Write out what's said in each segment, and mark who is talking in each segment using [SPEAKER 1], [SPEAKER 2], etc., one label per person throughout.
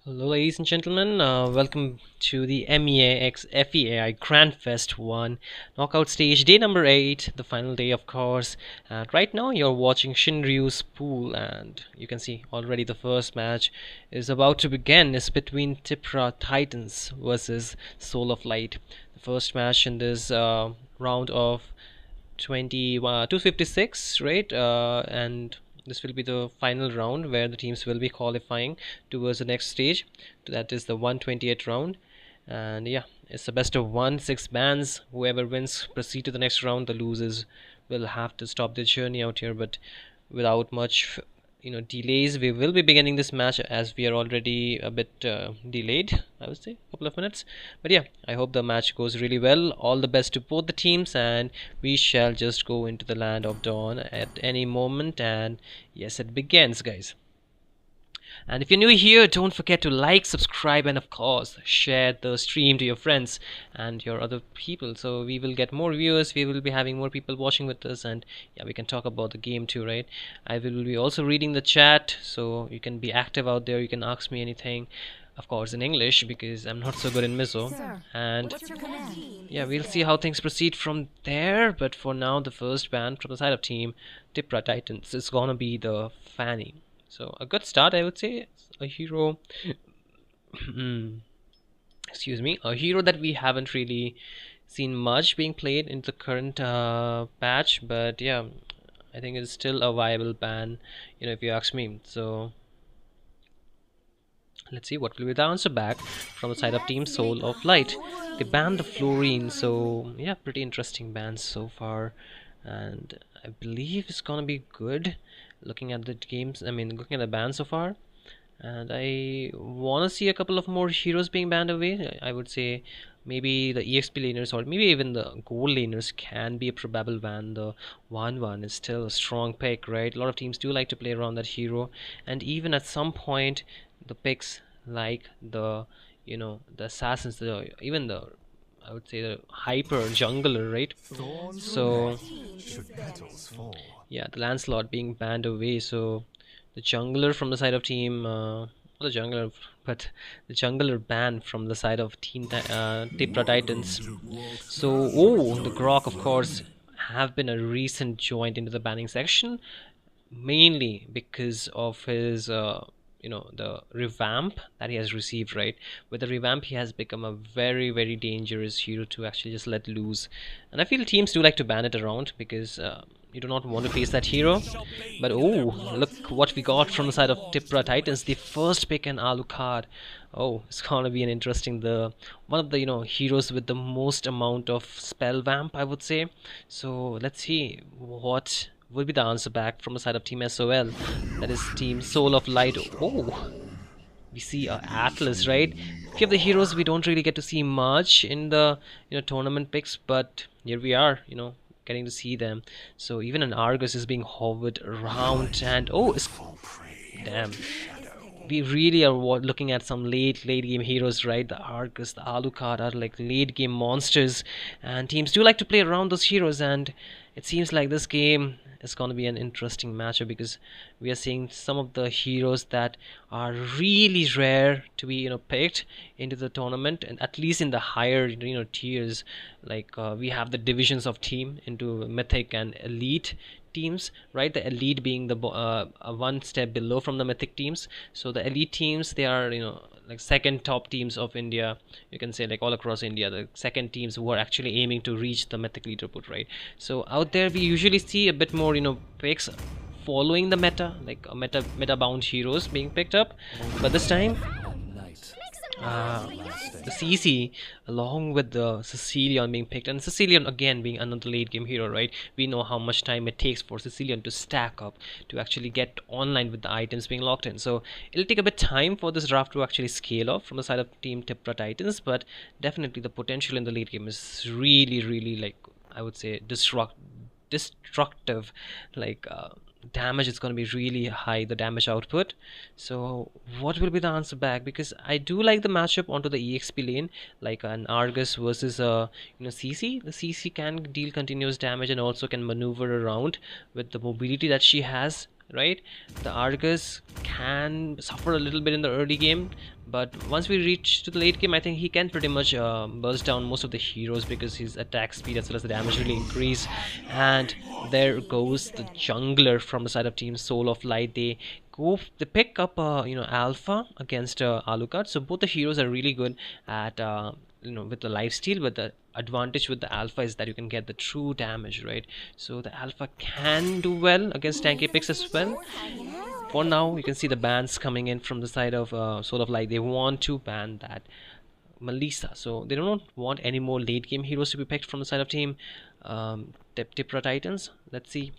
[SPEAKER 1] Hello, ladies and gentlemen. Welcome to the MEAxFEAI Grand Fest 1 knockout stage, day number 8, the final day, of course. And right now, you're watching SHINRYU'S pool, and you can see already the first match is about to begin. It's between Tipra Titans versus Soul of Light. The first match in this round of 256, right? And this will be the final round where the teams will be qualifying towards the next stage. That is the 128 round. And yeah, it's the best of one, 6 bands. Whoever wins proceed to the next round. The losers will have to stop their journey out here. But without much delays, we will be beginning this match, as we are already a bit delayed, I would say a couple of minutes. But yeah, I hope the match goes really well. All the best to both the teams, and we shall just go into the land of dawn at any moment. And yes, it begins, guys. And if you're new here, don't forget to like, subscribe, and of course share the stream to your friends and your other people, so we will get more viewers. We will be having more people watching with us, and yeah, we can talk about the game too, right? I will be also reading the chat, so you can be active out there. You can ask me anything, of course in English, because I'm not so good in Mizo. And yeah, we'll see how things proceed from there. But for now, the first band from the side of team Tipra Titans is gonna be the Fanny. So a good start, I would say. A hero excuse me, a hero that we haven't really seen much being played in the current patch, but yeah, I think it's still a viable ban, if you ask me. So let's see what will be the answer back from the side of team Soul of Light. They banned the Fluorine, so yeah, pretty interesting bans so far, and I believe it's gonna be good. Looking at the games, looking at the ban so far, and I want to see a couple of more heroes being banned away. I would say maybe the EXP laners, or maybe even the gold laners, can be a probable ban. The 1-1 is still a strong pick, right? A lot of teams do like to play around that hero, and even at some point the picks like the the assassins, even the, I would say, the hyper jungler, right? So yeah, the Lancelot being banned away, so the jungler from the side of team not the jungler, but the jungler ban from the side of team Tipra Titans. So the Grok, of course, have been a recent joint into the banning section, mainly because of his the revamp that he has received, right? With the revamp, he has become a very, very dangerous hero to actually just let loose, and I feel teams do like to ban it around, because you do not want to face that hero. But look what we got from the side of Tipra Titans, the first pick, an Alucard. It's gonna be an interesting, the one of the heroes with the most amount of spell vamp, I would say. So let's see what will be the answer back from the side of team SOL, that is team Soul of Light. We see Atlas, right? Few of the heroes we don't really get to see much in the tournament picks, but here we are, getting to see them. So even an Argus is being hovered around, and damn, we really are looking at some late game heroes, right? The Argus, the Alucard are like late game monsters, and teams do like to play around those heroes. And it seems like this game is going to be an interesting matchup, because we are seeing some of the heroes that are really rare to be picked into the tournament, and at least in the higher tiers. Like we have the divisions of team into mythic and elite teams, right? The elite being the one step below from the mythic teams. So the elite teams, they are like second top teams of India, you can say, like all across India, the second teams who are actually aiming to reach the mythic leaderboard, right? So out there we usually see a bit more picks following the meta, like meta bound heroes being picked up. But this time the CC along with the Sicilian being picked, and Sicilian again being another late game hero, right? We know how much time it takes for Sicilian to stack up, to actually get online with the items being locked in. So it'll take a bit time for this draft to actually scale up from the side of team Tipra Titans, but definitely the potential in the late game is really, really, like, I would say, destructive. Like damage is going to be really high, the damage output. So what will be the answer back? Because I do like the matchup onto the EXP lane, like an Argus versus CC. The CC can deal continuous damage and also can maneuver around with the mobility that she has right? The Argus can suffer a little bit in the early game, but once we reach to the late game, I think he can pretty much burst down most of the heroes because his attack speed as well as the damage really increase. And there goes the jungler from the side of Team Soul of Light. They pick up Alpha against Alucard. So both the heroes are really good at with the lifesteal, but the advantage with the Alpha is that you can get the true damage, right? So the Alpha can do well against tanky picks as well. For now, you can see the bans coming in from the side of Soul of Light. They want to ban that Melissa, so they don't want any more late game heroes to be picked from the side of Team Tipra Titans. Let's see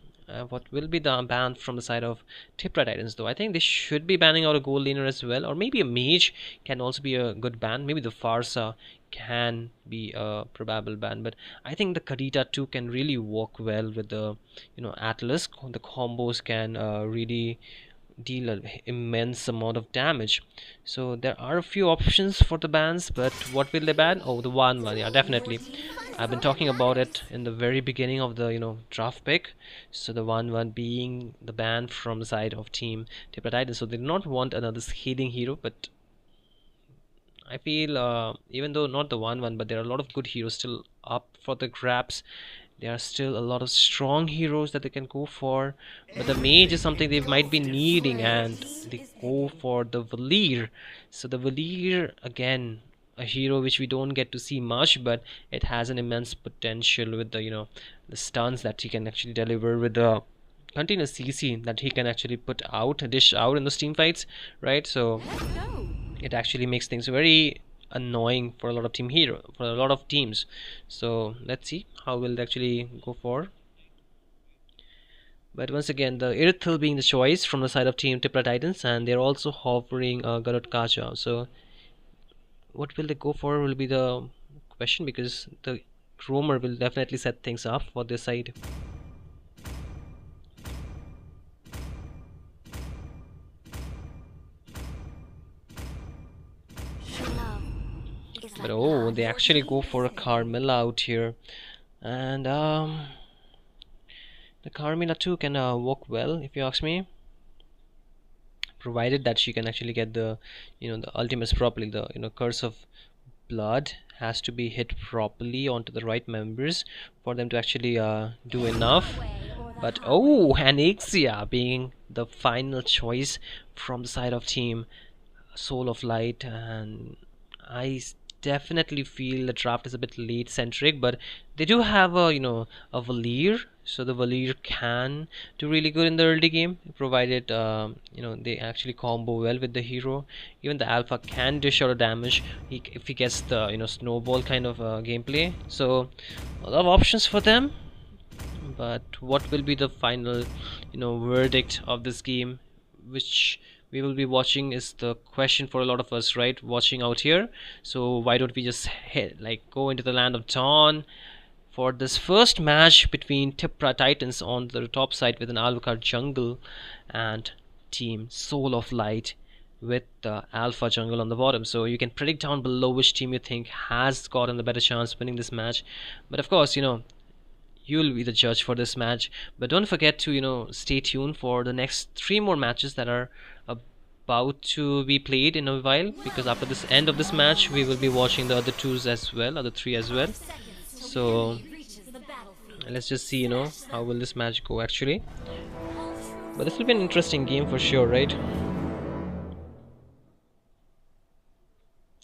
[SPEAKER 1] what will be the ban from the side of Tipra Titans, though. I think they should be banning out a gold laner as well, or maybe a mage can also be a good ban. Maybe the Farsa can be a probable ban, but I think the Karita too can really work well with the Atlas. The combos can really deal an immense amount of damage. So there are a few options for the bans, but what will they ban? Oh, the one, yeah, definitely. I've been talking about it in the very beginning of the draft pick. So the 1-1 being the ban from the side of Team Tipra Titan. So they do not want another healing hero, but I feel even though not the 1-1, but there are a lot of good heroes still up for the grabs. There are still a lot of strong heroes that they can go for, but the mage is something they might be needing, and they go for the Valir. So the Valir, again, a hero which we don't get to see much, but it has an immense potential with the the stuns that he can actually deliver, with the continuous CC that he can actually dish out in those team fights, right? So it actually makes things very annoying for a lot of teams. So let's see how will they actually go for. But once again, the Irithil being the choice from the side of Team Tipra Titans, and they're also offering Garut Kacha. So what will they go for will be the question, because the roamer will definitely set things up for this side. But oh, they actually go for a Carmilla out here, and the Carmilla too can work well, if you ask me, provided that she can actually get the the ultimates properly. The Curse of Blood has to be hit properly onto the right members for them to actually do enough. But oh, Anixia being the final choice from the side of Team Soul of Light, and I definitely feel the draft is a bit late centric, but they do have a a Valir, so the Valir can do really good in the early game, provided they actually combo well with the hero. Even the Alpha can dish out a damage if he gets the snowball kind of gameplay. So a lot of options for them, but what will be the final verdict of this game, which we will be watching, is the question for a lot of us, right, watching out here. So why don't we just go into the land of Dawn for this first match between Tipra Titans on the top side with an Alucard jungle and Team Soul of Light with the Alpha jungle on the bottom. So you can predict down below which team you think has gotten the better chance winning this match. But of course, you'll be the judge for this match. But don't forget to stay tuned for the next 3 more matches that are about to be played in a while, because after this end of this match we will be watching the other 3 as well. So let's just see how will this match go actually. But this will be an interesting game for sure, right?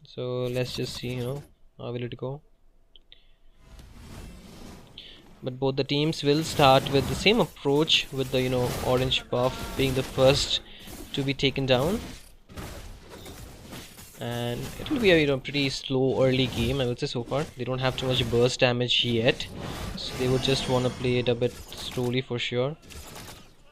[SPEAKER 1] So let's just see how will it go. But both the teams will start with the same approach, with the orange buff being the first to be taken down, and it will be a pretty slow early game, I would say. So far they don't have too much burst damage yet, so they would just want to play it a bit slowly for sure.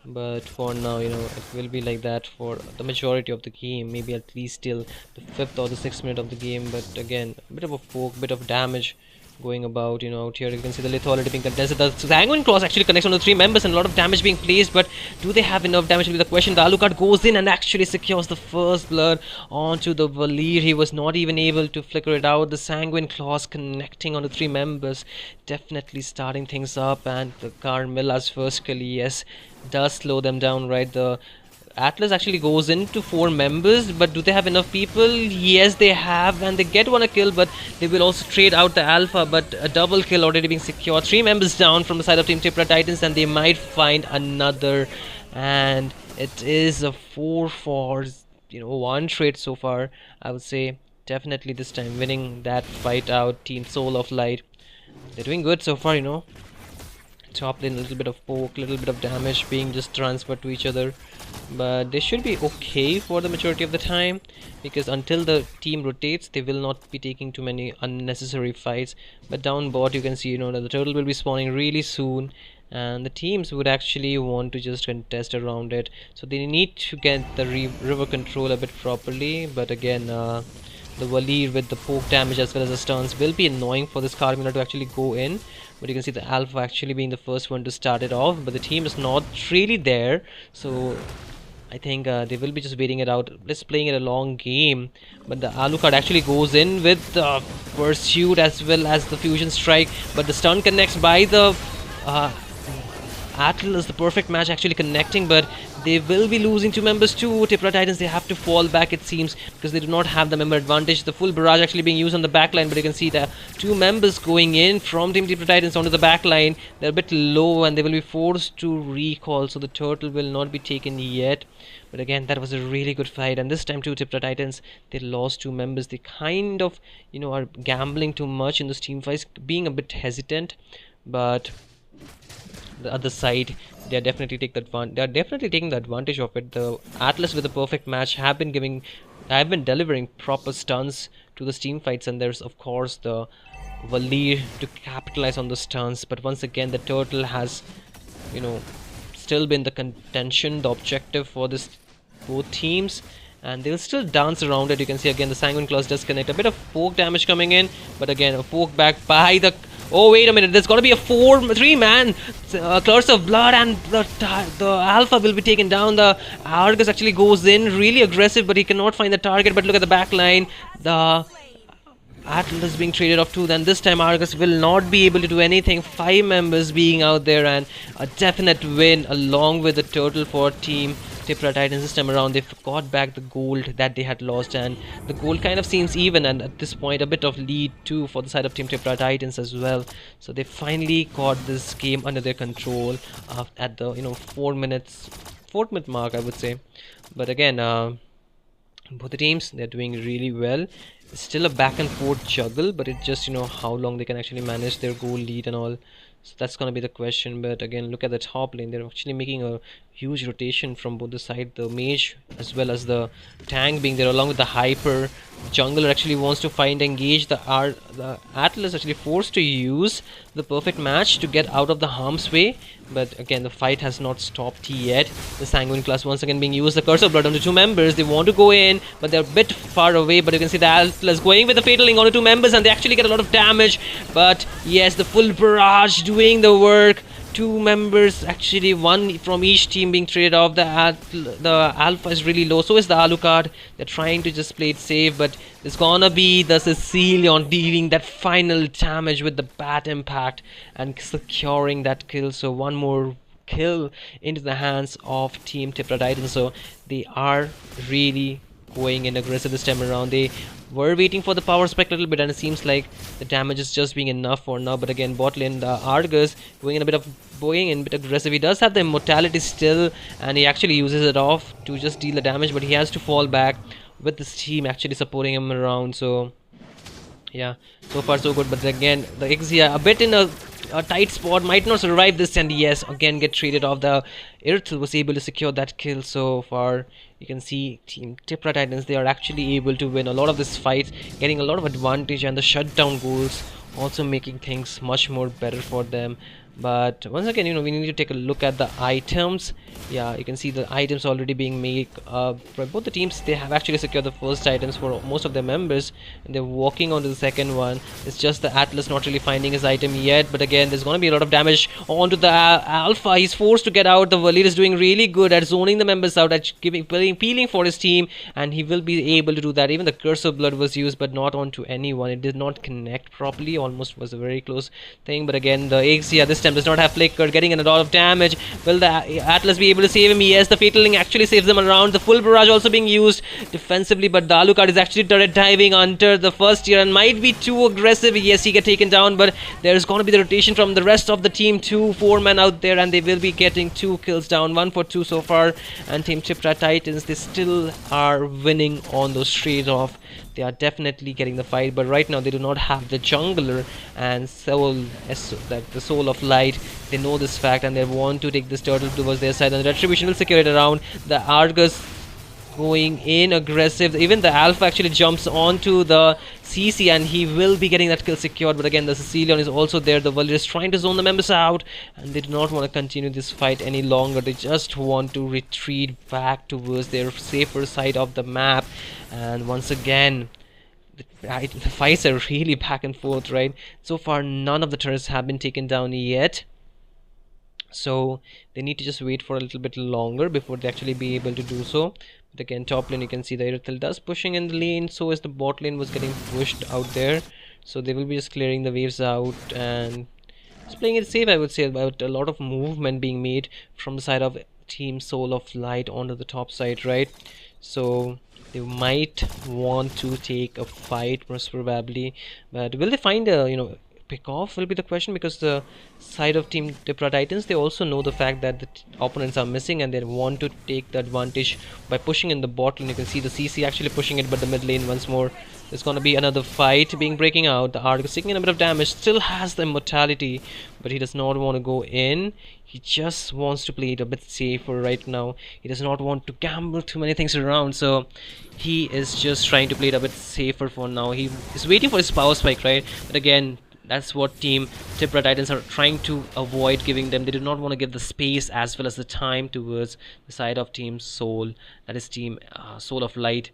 [SPEAKER 1] But for now, it will be like that for the majority of the game, maybe at least till the 5th or the 6th minute of the game. But again, a bit of a poke, bit of damage going about, out here. You can see the lethality being contested. The Sanguine Claws actually connects on the 3 members and a lot of damage being placed, but do they have enough damage will be the question. The Alucard goes in and actually secures the first blood onto the Valir. He was not even able to flicker it out. The Sanguine Claws connecting on the 3 members, definitely starting things up, and the Carmilla's first kill, yes, does slow them down, right? The Atlas actually goes into 4 members, but do they have enough people? Yes, they have, and they get one a kill, but they will also trade out the Alpha, but a double kill already being secured. 3 members down from the side of Team Tipra Titans, and they might find another, and it is a 4 for 1 trade so far. I would say definitely this time winning that fight out. Team Soul of Light, they're doing good so far, top lane, a little bit of poke, little bit of damage being just transferred to each other, but they should be okay for the majority of the time, because until the team rotates they will not be taking too many unnecessary fights. But down bot you can see that the turtle will be spawning really soon, and the teams would actually want to just contest around it, so they need to get the river control a bit properly. But again, the Valir with the poke damage as well as the stuns will be annoying for this Carmilla to actually go in. But you can see the Alpha actually being the first one to start it off, but the team is not really there, so I think they will be just waiting it out, just playing it a long game. But the Alucard actually goes in with the pursuit as well as the fusion strike, but the stun connects by the Atlas. The perfect match actually connecting, but they will be losing 2 members too. Tipra Titans, they have to fall back, it seems, because they do not have the member advantage. The full barrage actually being used on the backline, but you can see the 2 members going in from Team Tipra Titans onto the backline. They're a bit low and they will be forced to recall, so the turtle will not be taken yet. But again, that was a really good fight, and this time too Tipra Titans, they lost 2 members. They kind of are gambling too much in those team fights, being a bit hesitant, but the other side, they are definitely taking the advantage of it. The Atlas with the perfect match have been delivering proper stuns to the team fights, and there's of course the Valir to capitalize on the stuns. But once again, the turtle has still been the contention, the objective for this both teams, and they'll still dance around it. You can see again the Sanguine Claws does connect, a bit of poke damage coming in, but again a poke back by the oh wait a minute, there's got to be a 3-man Curse of Blood, and the Alpha will be taken down. The Argus actually goes in really aggressive, but he cannot find the target. But look at the back line, the Atlas being traded off too. Then this time Argus will not be able to do anything. 5 members being out there, and a definite win along with the turtle for Team Tipra Titans. This time around they've got back the gold that they had lost, and the gold kind of seems even, and at this point a bit of lead too for the side of Team Tipra Titans as well. So they finally got this game under their control at the 4-minute mark, I would say. But again, both the teams, they're doing really well. It's still a back and forth juggle, but it's just how long they can actually manage their goal lead and all. So that's gonna be the question. But again, look at the top lane, they're actually making a huge rotation from both the side, the mage as well as the tank being there along with the hyper. Jungler actually wants to find engage. The Atlas actually forced to use the perfect match to get out of the harm's way, but again the fight has not stopped yet. The Sanguine Class once again being used, the Curse of Blood on the 2 members. They want to go in, but they're a bit far away. But you can see the Atlas going with the Fatal Link on the 2 members, and they actually get a lot of damage. But yes, the full barrage doing the work. 2 members, actually 1 from each team being traded off. The Alpha is really low, so is the Alucard. They're trying to just play it safe, but it's gonna be the Sicilian dealing that final damage with the bat impact and securing that kill. So 1 more kill into the hands of Team Tipra Titans. So they are really going in aggressive this time around. They were waiting for the power spec a little bit, and it seems like the damage is just being enough for now. But again, bot lane, the Argus going in a bit aggressive. He does have the immortality still, and he actually uses it off to just deal the damage, but he has to fall back with this team actually supporting him around. So yeah, so far so good. But again, the Ixia a bit in a tight spot, might not survive this, and yes, again get traded off. The Irth was able to secure that kill. So far you can see Team Tipra Titans, they are actually able to win a lot of this fight, getting a lot of advantage, and the shutdown goals also making things much more better for them. But once again, we need to take a look at the items. Yeah, you can see the items already being made by both the teams. They have actually secured the first items for most of their members, and they're walking on to the second one. It's just the Atlas not really finding his item yet, but again, there's going to be a lot of damage onto the Alpha. He's forced to get out. The leader is doing really good at zoning the members out, at peeling for his team, and he will be able to do that. Even the Curse of Blood was used, but not onto anyone. It did not connect properly. Almost was a very close thing, but again, the Axia this time does not have Flicker, getting in a lot of damage. Will the Atlas be able to save him? Yes, the Fatal Link actually saves them around. The full barrage also being used defensively, but the Alucard is actually turret diving under the first tier and might be too aggressive. Yes, he get taken down, but there's going to be the rotation from the rest of the team. 4 men out there, and they will be getting 2 kills down, 1 for 2 so far. And Team Tipra Titans, they still are winning on those trades off. They are definitely getting the fight, but right now they do not have the jungler and soul, like the soul of light. They know this fact, and they want to take this turtle towards their side, and the retribution will secure it around. The Argus going in aggressive. Even the Alpha actually jumps onto the CC, and he will be getting that kill secured. But again, the Sicilian is also there. The Valkyrie is trying to zone the members out, and they do not want to continue this fight any longer. They just want to retreat back towards their safer side of the map. And once again, the fights are really back and forth, right? So far, none of the turrets have been taken down yet, so they need to just wait for a little bit longer before they actually be able to do so. But again, top lane, you can see the Irithel does pushing in the lane, so as the bot lane was getting pushed out there. So they will be just clearing the waves out and just playing it safe, I would say. About a lot of movement being made from the side of Team Soul of Light onto the top side, right? So they might want to take a fight, most probably, but will they find a pick off will be the question, because the side of Team Tipra Titans, they also know the fact that the opponents are missing, and they want to take the advantage by pushing in the bot lane. You can see the CC actually pushing it, but the mid lane once more. There's gonna be another fight being breaking out. The Argus taking a bit of damage, still has the immortality, but he does not want to go in. He just wants to play it a bit safer right now. He does not want to gamble too many things around, so he is just trying to play it a bit safer for now. He is waiting for his power spike, right? But again, that's what Team Tipra Titans are trying to avoid giving them. They do not want to give the space as well as the time towards the side of Team Soul, that is Team Soul of Light.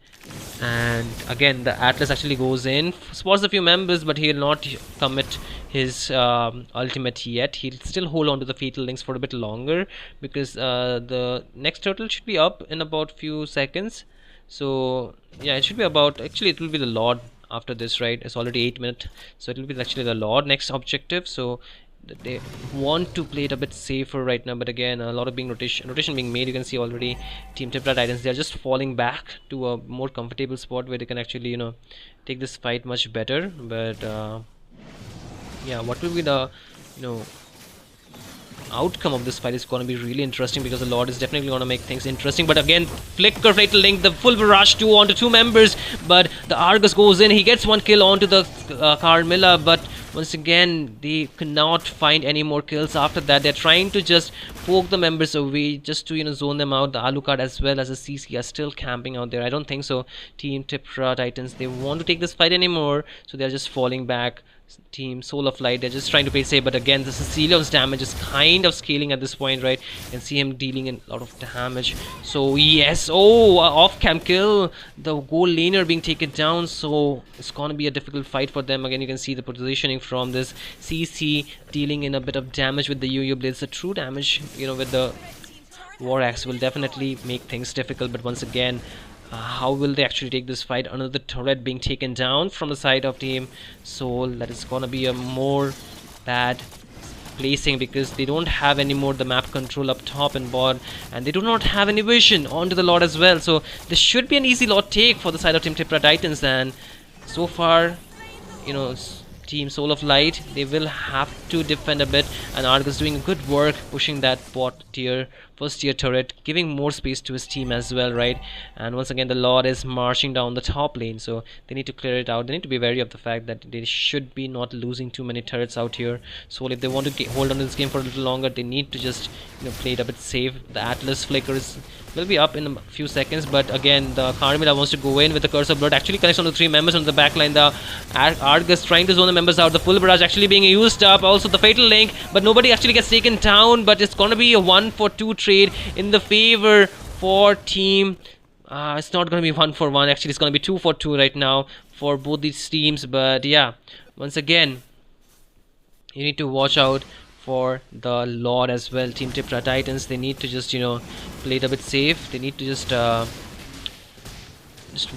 [SPEAKER 1] And again, the Atlas actually goes in, spots a few members, but he will not commit his ultimate yet. He'll still hold on to the Fatal Links for a bit longer, because the next turtle should be up in about few seconds. So yeah, it should be about, actually it will be the Lord after this, right? It's already 8 minutes, so it will be actually the Lord next objective. So they want to play it a bit safer right now, but again, a lot of rotation being made. You can see already Team Tipra Titans, they are just falling back to a more comfortable spot where they can actually take this fight much better. But yeah, what will be the outcome of this fight is going to be really interesting, because the Lord is definitely going to make things interesting. But again, Flicker, Fatal Link, the full barrage 2 onto 2 members, but the Argus goes in. He gets 1 kill onto the Carmilla, but once again, they cannot find any more kills after that. They're trying to just poke the members away, just to zone them out. The Alucard as well as the CC are still camping out there. I don't think so Team Tipra Titans, they want to take this fight anymore, so they're just falling back. Team Soul of Light, they're just trying to play safe, but again, the Sicilian's damage is kind of scaling at this point, right? You can see him dealing a lot of damage. So yes, off-cam kill, the gold laner being taken down, so it's gonna be a difficult fight for them. Again, you can see the positioning from this CC dealing in a bit of damage with the Yo-Yo blades. The true damage, with the War Axe will definitely make things difficult, but once again, how will they actually take this fight? Another turret being taken down from the side of Team Soul. That is gonna be a more bad placing, because they don't have any more the map control up top and bot, and they do not have any vision onto the Lord as well. So this should be an easy Lord take for the side of Team Tipra Titans, and so far, Team Soul of Light, they will have to defend a bit, and Argus doing good work pushing that bot tier first tier turret, giving more space to his team as well, right? And once again the Lord is marching down the top lane, so they need to clear it out. They need to be wary of the fact that they should be not losing too many turrets out here. So if they want to hold on to this game for a little longer, they need to just, you know, play it a bit safe. The Atlas flickers will be up in a few seconds, but again the Carmilla wants to go in with the Curse of Blood, actually connects on the 3 members on the back line. The Argus trying to zone the members out, the full barrage actually being used up, also the Fatal Link, but nobody actually gets taken down. But it's gonna be a 1-for-2 trade in the favor for team. It's not gonna be 1-for-1, actually it's gonna be 2-for-2 right now for both these teams. But yeah, once again you need to watch out for the Lord as well. Team Tipra Titans, they need to just, you know, play it a bit safe. They need to just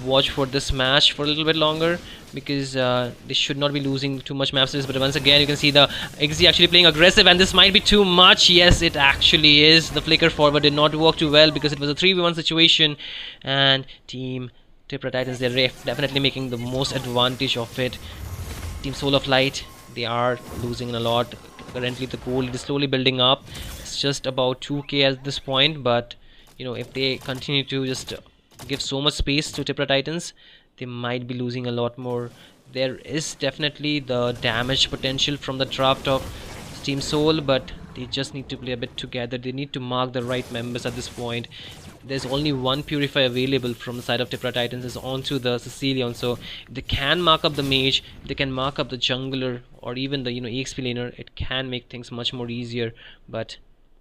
[SPEAKER 1] watch for this match for a little bit longer, because they should not be losing too much map space. But once again you can see the XZ actually playing aggressive, and this might be too much. Yes, it actually is. The flicker forward did not work too well because it was a 3v1 situation, and Team Tipra Titans, they're definitely making the most advantage of it. Team Soul of Light, they are losing a lot. Currently the gold is slowly building up. It's just about 2k at this point, but you know, if they continue to just give so much space to Tipra Titans, they might be losing a lot more. There is definitely the damage potential from the draft of Team Soul, but they just need to play a bit together. They need to mark the right members at this point. There's only one Purify available from the side of Tipra Titans, is onto the Sicilian. So if they can mark up the mage, if they can mark up the jungler, or even the, you know, EXP laner, it can make things much more easier. But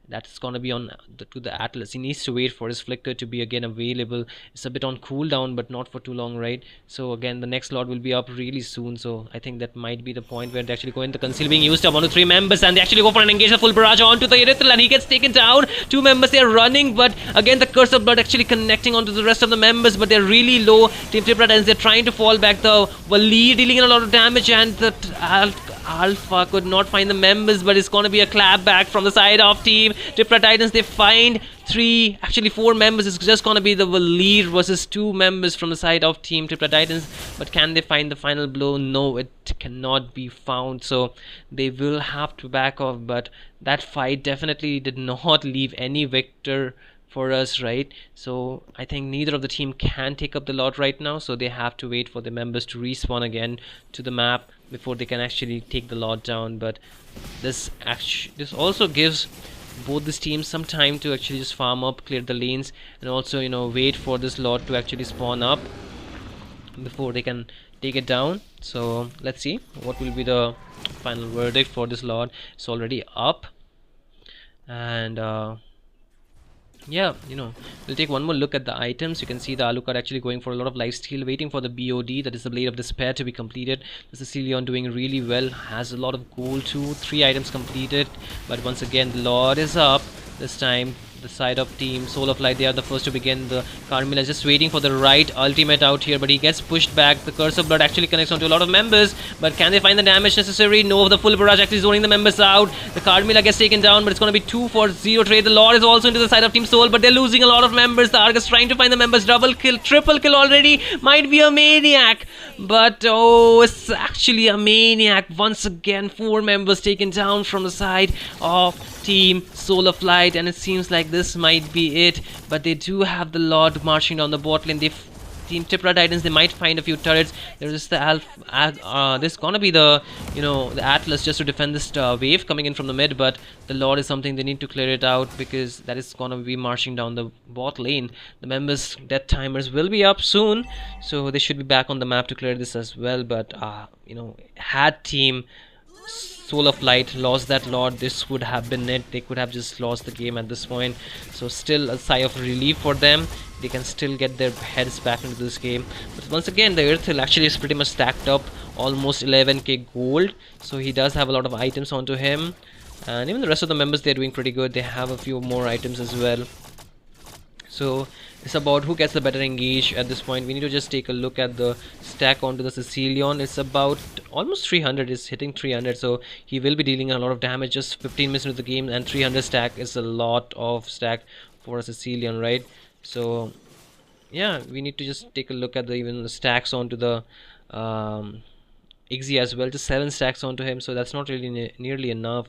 [SPEAKER 1] that's gonna be on to the Atlas. He needs to wait for his flicker to be again available. It's a bit on cooldown, but not for too long, right? So again the next Lord will be up really soon, so I think that might be the point where they actually go in. The conceal being used up onto 3 members, and they actually go for an engage, a full barrage onto the Erythral, and he gets taken down. 2 members, they're running, but again the Curse of Blood actually connecting onto the rest of the members, but they're really low. Team Tipra Titans, they're trying to fall back. The Waleed dealing a lot of damage, and the Alpha could not find the members, but it's gonna be a clap back from the side of Team Tipra Titans. They find 4 members. It's just gonna be the Waleed versus 2 members from the side of Team Tipra Titans. But can they find the final blow? No, it cannot be found, so they will have to back off. But that fight definitely did not leave any victor for us, right? So I think neither of the team can take up the lot right now, so they have to wait for the members to respawn again to the map before they can actually take the lot down. But this also gives both these teams some time to actually just farm up, clear the lanes, and also, you know, wait for this lot to actually spawn up before they can take it down. So let's see what will be the final verdict for this lot. It's already up, and yeah, you know, we'll take one more look at the items. You can see the Alucard actually going for a lot of lifesteal, waiting for the BOD, that is the Blade of Despair, to be completed. The Sicilian doing really well, has a lot of gold too, 3 items completed. But once again the Lord is up. This time the side of Team Soul of Light, they are the first to begin. The Carmilla is just waiting for the right ultimate out here, but he gets pushed back. The Curse of Blood actually connects onto a lot of members, but can they find the damage necessary? No, the full barrage actually zoning the members out. The Carmilla gets taken down, but it's going to be 2-for-0 trade. The Lord is also into the side of Team Soul, but they're losing a lot of members. The Argus trying to find the members. Double kill, triple kill already. Might be a Maniac, but oh, it's actually a Maniac. Once again, 4 members taken down from the side of Team Soul of Light, and it seems like this might be it. But they do have the Lord marching down the bot lane. Team Tipra Titans, they might find a few turrets. There's just the there's gonna be the, you know, the Atlas just to defend this wave coming in from the mid. But the Lord is something they need to clear it out, because that is gonna be marching down the bot lane. The members' death timers will be up soon, so they should be back on the map to clear this as well. But you know, had Team Soul of Light lost that Lord, this would have been it. They could have just lost the game at this point. So still a sigh of relief for them. They can still get their heads back into this game. But once again, the Erythral actually is pretty much stacked up, almost 11k gold. So he does have a lot of items onto him. And even the rest of the members, they're doing pretty good. They have a few more items as well. So it's about who gets the better engage at this point. We need to just take a look at the stack onto the Sicilian. It's about almost 300. It's hitting 300, so he will be dealing a lot of damage just 15 minutes into the game. And 300 stack is a lot of stack for a Sicilian, right? So yeah, we need to just take a look at the even the stacks onto the Iggy as well, just 7 stacks onto him, so that's not really nearly enough.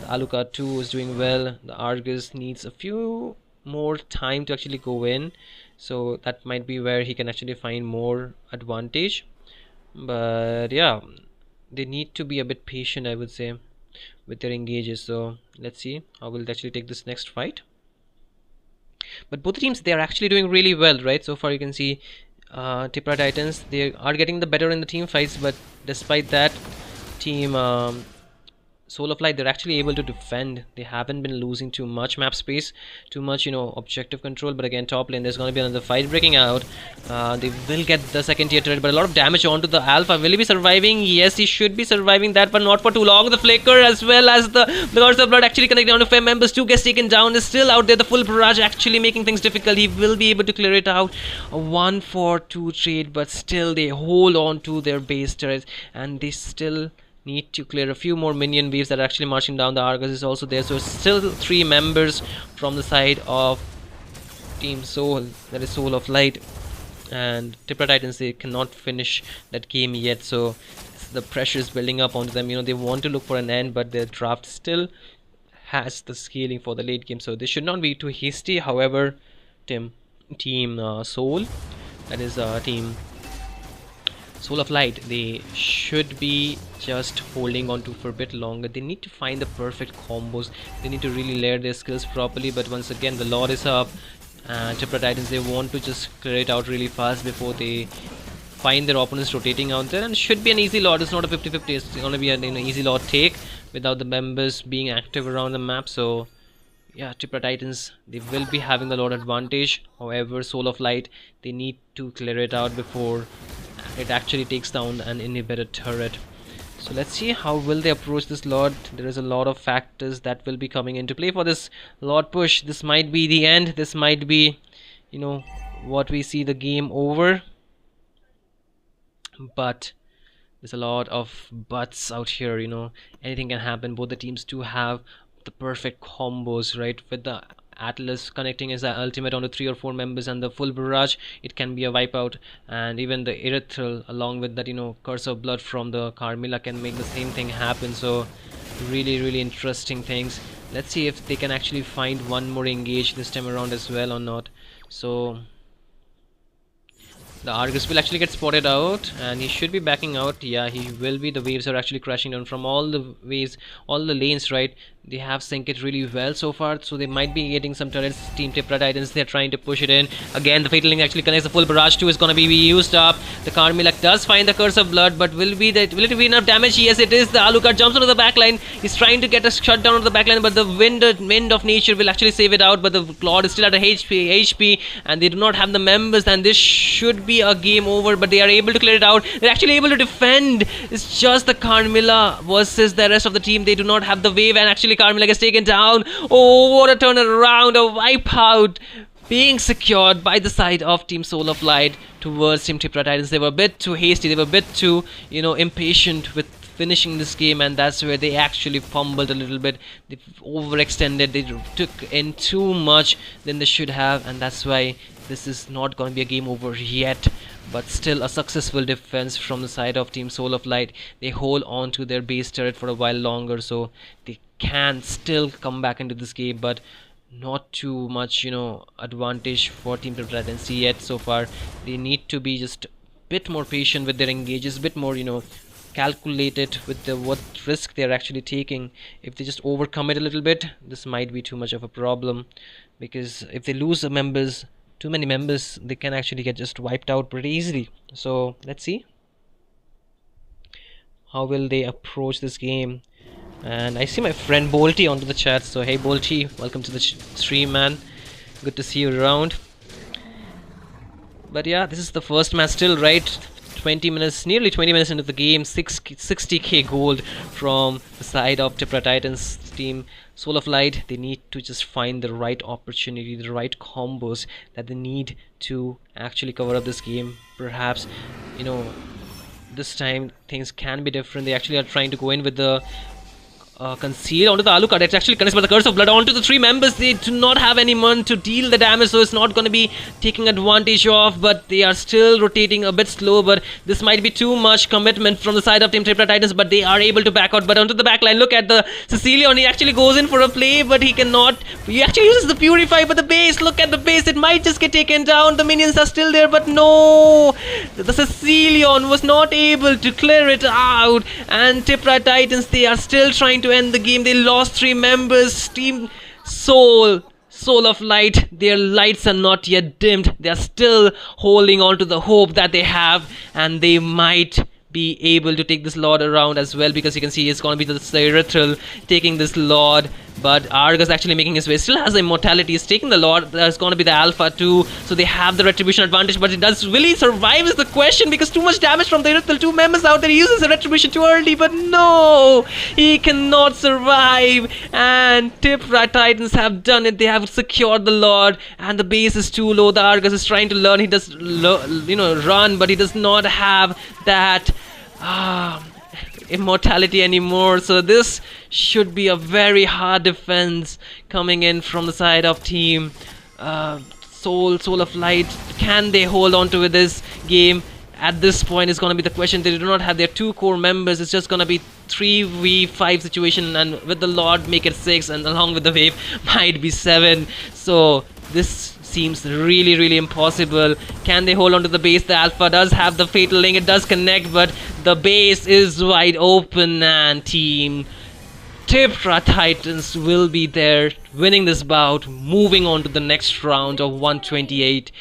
[SPEAKER 1] The Alucard 2 is doing well. The Argus needs a few more time to actually go in, so that might be where he can actually find more advantage. But yeah, they need to be a bit patient, I would say, with their engages. So let's see how will they actually take this next fight. But both the teams, they are actually doing really well, right? So far you can see Tipra Titans, they are getting the better in the team fights, but despite that, team Soul of Light, they're actually able to defend. They haven't been losing too much map space, too much, you know, objective control. But again, top lane, there's going to be another fight breaking out. They will get the second tier turret, but a lot of damage onto the Alpha. Will he be surviving? Yes, he should be surviving that, but not for too long. The Flicker as well as the Lords of Blood actually connecting down to 5 members. 2 gets taken down, is still out there. The full barrage actually making things difficult. He will be able to clear it out. A 1-4-2 trade, but still they hold on to their base turrets, and they still need to clear a few more minion waves that are actually marching down. The Argus is also there, so still 3 members from the side of Team Soul, that is Soul of Light, and Tipra Titans, they cannot finish that game yet, so the pressure is building up onto them. You know, they want to look for an end, but their draft still has the scaling for the late game, so they should not be too hasty. However, Team Soul, that is Team Soul of Light, they should be just holding on to for a bit longer. They need to find the perfect combos. They need to really layer their skills properly. But once again, the Lord is up, and Tipra Titans, they want to just clear it out really fast before they find their opponents rotating out there. And it should be an easy Lord. It's not a 50-50. It's going to be an easy Lord take without the members being active around the map. So yeah, Tipra Titans, they will be having the Lord advantage. However, Soul of Light, they need to clear it out before it actually takes down an inhibitor turret. So let's see how will they approach this Lord. There is a lot of factors that will be coming into play for this Lord push. This might be the end. This might be, you know, what we see the game over. But there's a lot of buts out here, you know. Anything can happen. Both the teams do have the perfect combos, right? With the Atlas connecting his ultimate onto 3 or 4 members and the full barrage, it can be a wipeout. And even the Erythral along with that, you know, Curse of Blood from the Carmilla can make the same thing happen. So really interesting things. Let's see if they can actually find one more engage this time around as well or not. So the Argus will actually get spotted out, and he should be backing out. Yeah, he will be. The waves are actually crashing down from all the waves, all the lanes, right? They have synced it really well so far, so they might be getting some turrets. Team Tipra Titans, they're trying to push it in. Again, the Fatal Link actually connects. The full barrage 2 is going to be used up. The Carmilla does find the Curse of Blood, but will it be enough damage? Yes, it is. The Alucard jumps onto the backline. He's trying to get a shutdown on the backline, but the wind of nature will actually save it out. But the Lord is still at a HP, and they do not have the members, and this should be a game over, but they are able to clear it out. They're actually able to defend. It's just the Carmilla versus the rest of the team. They do not have the wave, and actually Carmilla gets taken down. Oh, what a turnaround, a wipeout being secured by the side of Team Soul of Light towards Team Tipra Titans. They were a bit too hasty, they were a bit too, you know, impatient with finishing this game, and that's where they actually fumbled a little bit. They overextended, they took in too much than they should have, and that's why this is not going to be a game over yet. But still a successful defense from the side of Team Soul of Light. They hold on to their base turret for a while longer, so they can still come back into this game, but not too much, you know, advantage for Team Tipra Titans yet so far. They need to be just a bit more patient with their engages, a bit more, you know, calculated with the what risk they're actually taking. If they just overcome it a little bit, this might be too much of a problem, because if they lose the members, too many members, they can actually get just wiped out pretty easily. So let's see how will they approach this game. And I see my friend Bolty onto the chat, so hey Bolty, welcome to the stream, man. Good to see you around. But yeah, this is the first match still, right? 20 minutes, nearly 20 minutes into the game. 60k gold from the side of Tipra Titans. Team Soul of Light, they need to just find the right opportunity, the right combos that they need to actually cover up this game. Perhaps, you know, this time things can be different. They actually are trying to go in with the conceal onto the Alucard. It actually connects, but the Curse of Blood onto the three members. They do not have anyone to deal the damage, so it's not going to be taking advantage of. But they are still rotating a bit slow. But this might be too much commitment from the side of Team Tripla Titans. But they are able to back out. But onto the back line, look at the Sicilian. He actually goes in for a play, but he cannot. He actually uses the Purify, but the base. Look at the base. It might just get taken down. The minions are still there, but no. The Sicilian was not able to clear it out, and Tripla Titans, they are still trying to end the game. They lost three members. Team Soul of Light, their lights are not yet dimmed. They are still holding on to the hope that they have, and they might be able to take this Lord around as well, because you can see it's going to be the Cyrithral taking this Lord. But Argus actually making his way, still has the immortality, he's taking the Lord. There's going to be the Alpha too, so they have the retribution advantage. But will he survive is the question, because too much damage from the Cyrithral. Two members out there, he uses the retribution too early, but no, he cannot survive. And Tripla Titans have done it. They have secured the Lord, and the base is too low. The Argus is trying to learn. He does run, but he does not have that immortality anymore. So this should be a very hard defense coming in from the side of Team Soul of Light. Can they hold on to this game? At this point is going to be the question. They do not have their two core members. It's just going to be 3v5 situation, and with the Lord make it 6, and along with the wave might be 7. So this seems really impossible. Can they hold on to the base? The Alpha does have the fatal link. It does connect, but the base is wide open, and Team Tripla Titans will be there winning this bout, moving on to the next round of 128,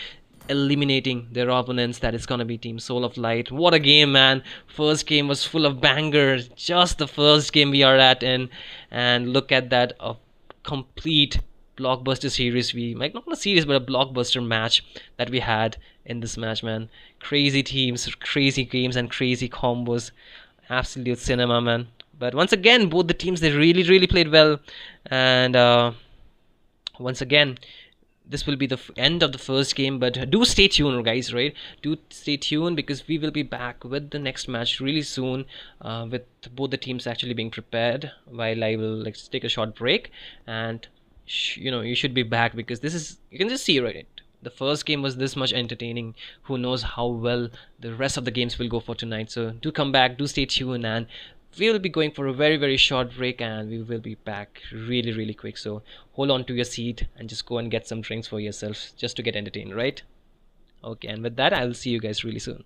[SPEAKER 1] eliminating their opponents. That is gonna be Team Soul of Light. What a game, man. First game was full of bangers. Just the first game we are at in, and look at that, a complete blockbuster series. We might not a series, but a blockbuster match that we had in this match, man. Crazy teams, crazy games, and crazy combos. Absolute cinema, man. But once again, both the teams, they really played well. And once again, this will be the end of the first game. But do stay tuned, guys, right? Do stay tuned, because we will be back with the next match really soon, with both the teams actually being prepared, while I will take a short break. And you should be back, because this is, you can just see, right, the first game was this much entertaining. Who knows how well the rest of the games will go for tonight. So do come back, do stay tuned, and we will be going for a very short break, and we will be back really quick. So hold on to your seat and just go and get some drinks for yourself, just to get entertained, right? Okay, and with that, I will see you guys really soon.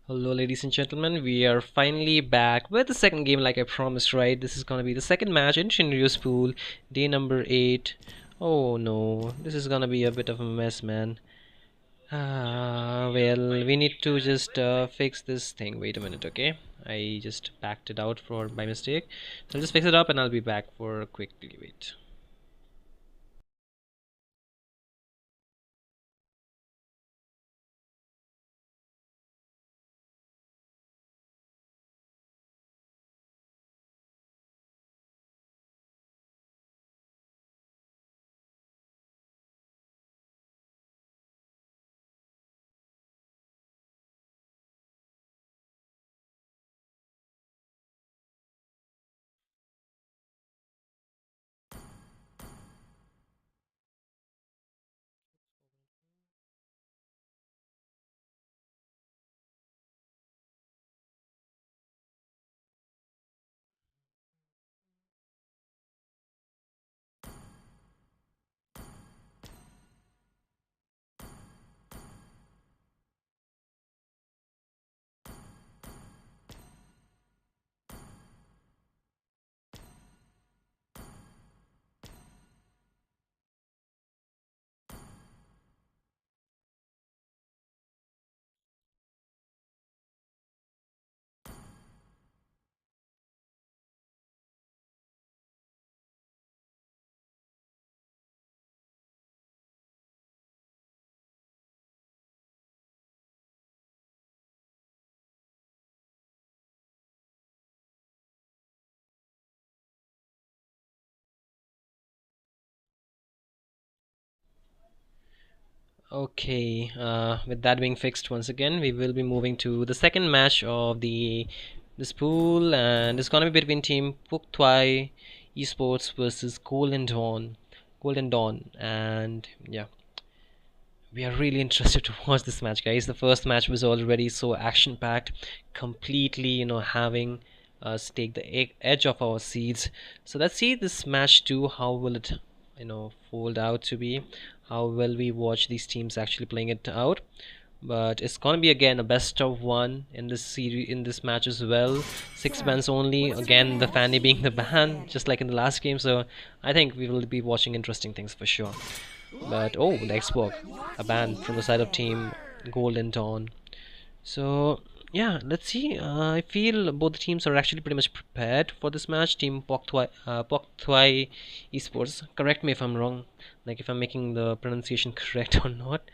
[SPEAKER 1] Hello, ladies and gentlemen. We are finally back with the second game, like I promised, right? This is gonna be the second match in Shinryu's pool, day number 8. Oh no, this is gonna be a bit of a mess, man. Well, we need to just fix this thing. Wait a minute, okay? I just backed it out for by mistake. So I'll just fix it up and I'll be back for quickly. Wait. Okay, with that being fixed once again, we will be moving to the second match of the this pool, and it's gonna be between Team Puktwai Esports versus Golden Dawn, and yeah, we are really interested to watch this match, guys. The first match was already so action-packed, completely, having us take the edge of our seats. So let's see this match too. How will it, fold out to be? How will we watch these teams actually playing it out? But it's gonna be again a best of one in this series, in this match as well. 6 bans only. Again, the Fanny being the ban, just like in the last game. So I think we will be watching interesting things for sure. But oh, the Xbox, a ban from the side of Team Golden Dawn. So yeah, let's see. I feel both the teams are actually pretty much prepared for this match. Team Pok Esports. Correct me if I'm wrong, like if I'm making the pronunciation correct or not.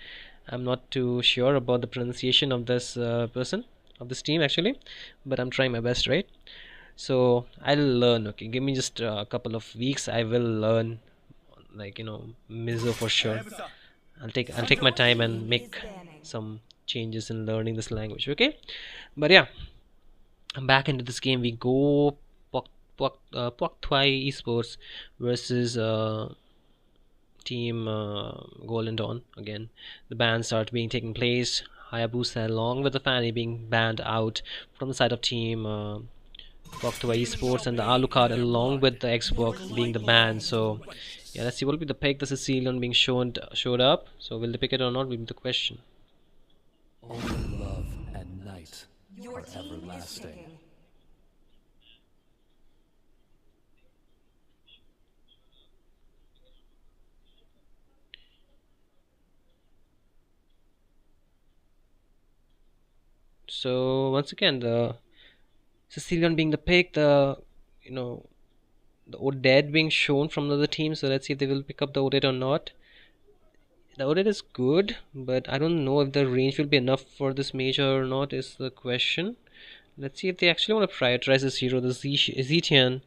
[SPEAKER 1] I'm not too sure about the pronunciation of this person of this team actually, but I'm trying my best, right? So I'll learn. Okay, give me just a couple of weeks. I will learn, like Mizo for sure. I'll take my time and make some changes in learning this language. Okay, but yeah, I'm back into this game. We go Pok Twai Esports versus Team Golden Dawn again. The bans start being taken place. Hayabusa along with the Fanny being banned out from the side of Team Pok Esports, and the Alucard along with the Xbox being the ban. So yeah, let's see what will be the pick. The Sicilian being showed up. So will they pick it or not will be the question.
[SPEAKER 2] Only love and night are everlasting.
[SPEAKER 1] So once again, the Sicilian being the pick, you know the Oded being shown from the other team. So let's see if they will pick up the Oded or not. The Oded is good, but I don't know if the range will be enough for this major or not is the question. Let's see if they actually want to prioritize this hero. The Zetian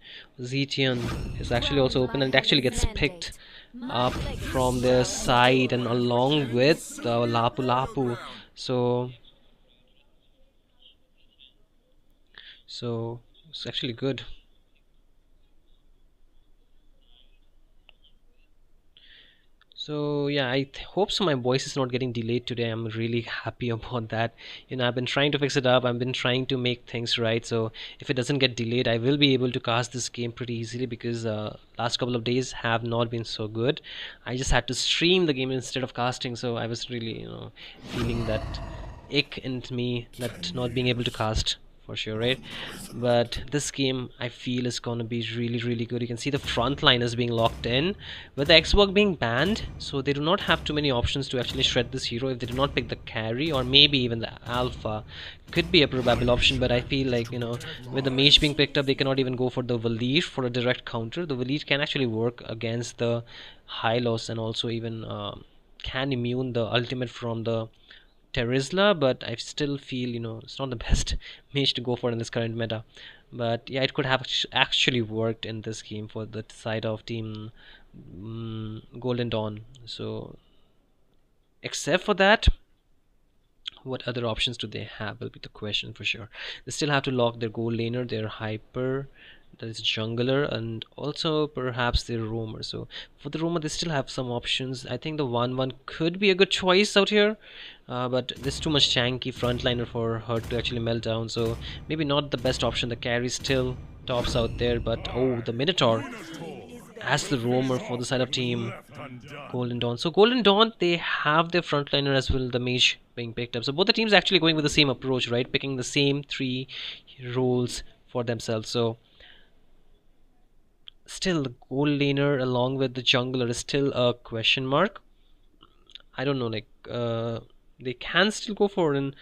[SPEAKER 1] is actually also open, and it actually gets picked up from their side and along with the Lapu Lapu. So so it's actually good. So yeah, hope so my voice is not getting delayed today. I'm really happy about that. I've been trying to fix it up. I've been trying to make things right. So if it doesn't get delayed, I will be able to cast this game pretty easily because last couple of days have not been so good. I just had to stream the game instead of casting. So I was really, feeling that ick in me that not being able to cast for sure, right? But this game I feel is gonna be really good. You can see the front liners being locked in with the Xbox being banned, so they do not have too many options to actually shred this hero if they do not pick the carry, or maybe even the alpha could be a probable option. But I feel like, you know, with the mage being picked up, they cannot even go for the Valir for a direct counter. The Valir can actually work against the Hylos, and also even can immune the ultimate from the Terizla, but I still feel, you know, it's not the best mage to go for in this current meta. But yeah, it could have actually worked in this game for the side of team Golden Dawn. So except for that, what other options do they have will be the question for sure. They still have to lock their gold laner, their hyper, that is jungler, and also perhaps their roamer. So for the roamer they still have some options. I think the 1-1 could be a good choice out here, but there's too much janky frontliner for her to actually melt down, so maybe not the best option. The carry still tops out there, but oh, the Minotaur as the roamer for the side of team Golden Dawn. So Golden Dawn, they have their frontliner as well, the mage being picked up. So both the teams actually going with the same approach, right? Picking the same 3 roles for themselves. So still the gold laner along with the jungler is still a question mark. I don't know, like they can still go for an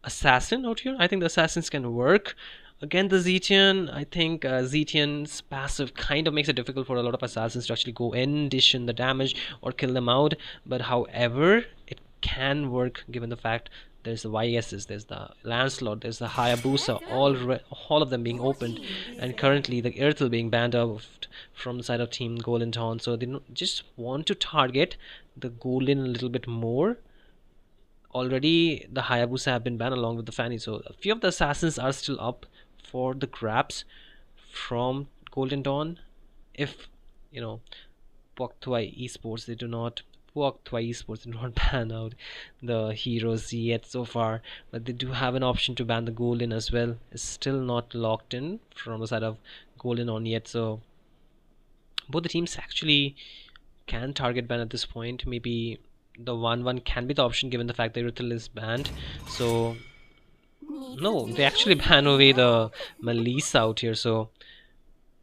[SPEAKER 1] assassin out here. I think the assassins can work. Again, the Zetian, I think Zetian's passive kind of makes it difficult for a lot of assassins to actually go in, dish in the damage, or kill them out. But however, it can work given the fact there's the YSs, there's the Lancelot, there's the Hayabusa, all of them being opened, and currently the Earthel being banned out from the side of Team Golden Dawn. So they just want to target the Golden a little bit more. Already the Hayabusa have been banned along with the Fanny, so a few of the assassins are still up for the grabs from Golden Dawn. If, you know, MEAxFEAI Esports did not ban out the heroes yet so far, but they do have an option to ban the Golden as well. It's still not locked in from the side of Golden Dawn yet, so both the teams actually can target ban at this point. Maybe the 1-1 can be the option given the fact that Rithel is banned. So no, they actually ban away the Melissa out here. So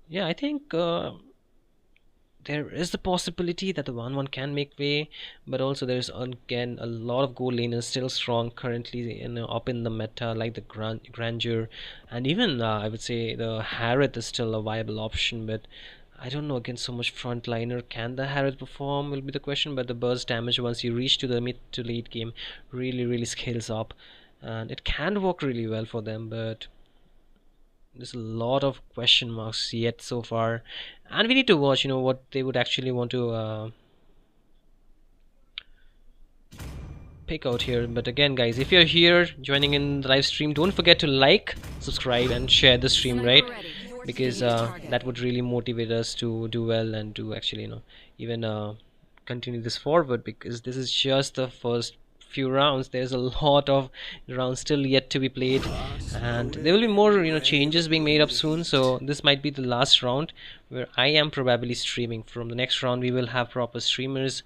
[SPEAKER 1] yeah, I think there is the possibility that the 1-1 can make way, but also there's again a lot of gold laners still strong currently up in the meta, like the Grandeur, and even I would say the Harith is still a viable option. But I don't know, again, so much frontliner. Can the Harith perform will be the question, but the burst damage once you reach to the mid to late game really scales up, and it can work really well for them. But there's a lot of question marks yet so far, and we need to watch, you know, what they would actually want to pick out here. But again, guys, if you're here joining in the live stream, don't forget to like, subscribe, and share the stream, right? Because that would really motivate us to do well and to actually, you know, even continue this forward, because this is just the first few rounds. There's a lot of rounds still yet to be played, and there will be more, you know, changes being made up soon. So this might be the last round where I am probably streaming. From the next round we will have proper streamers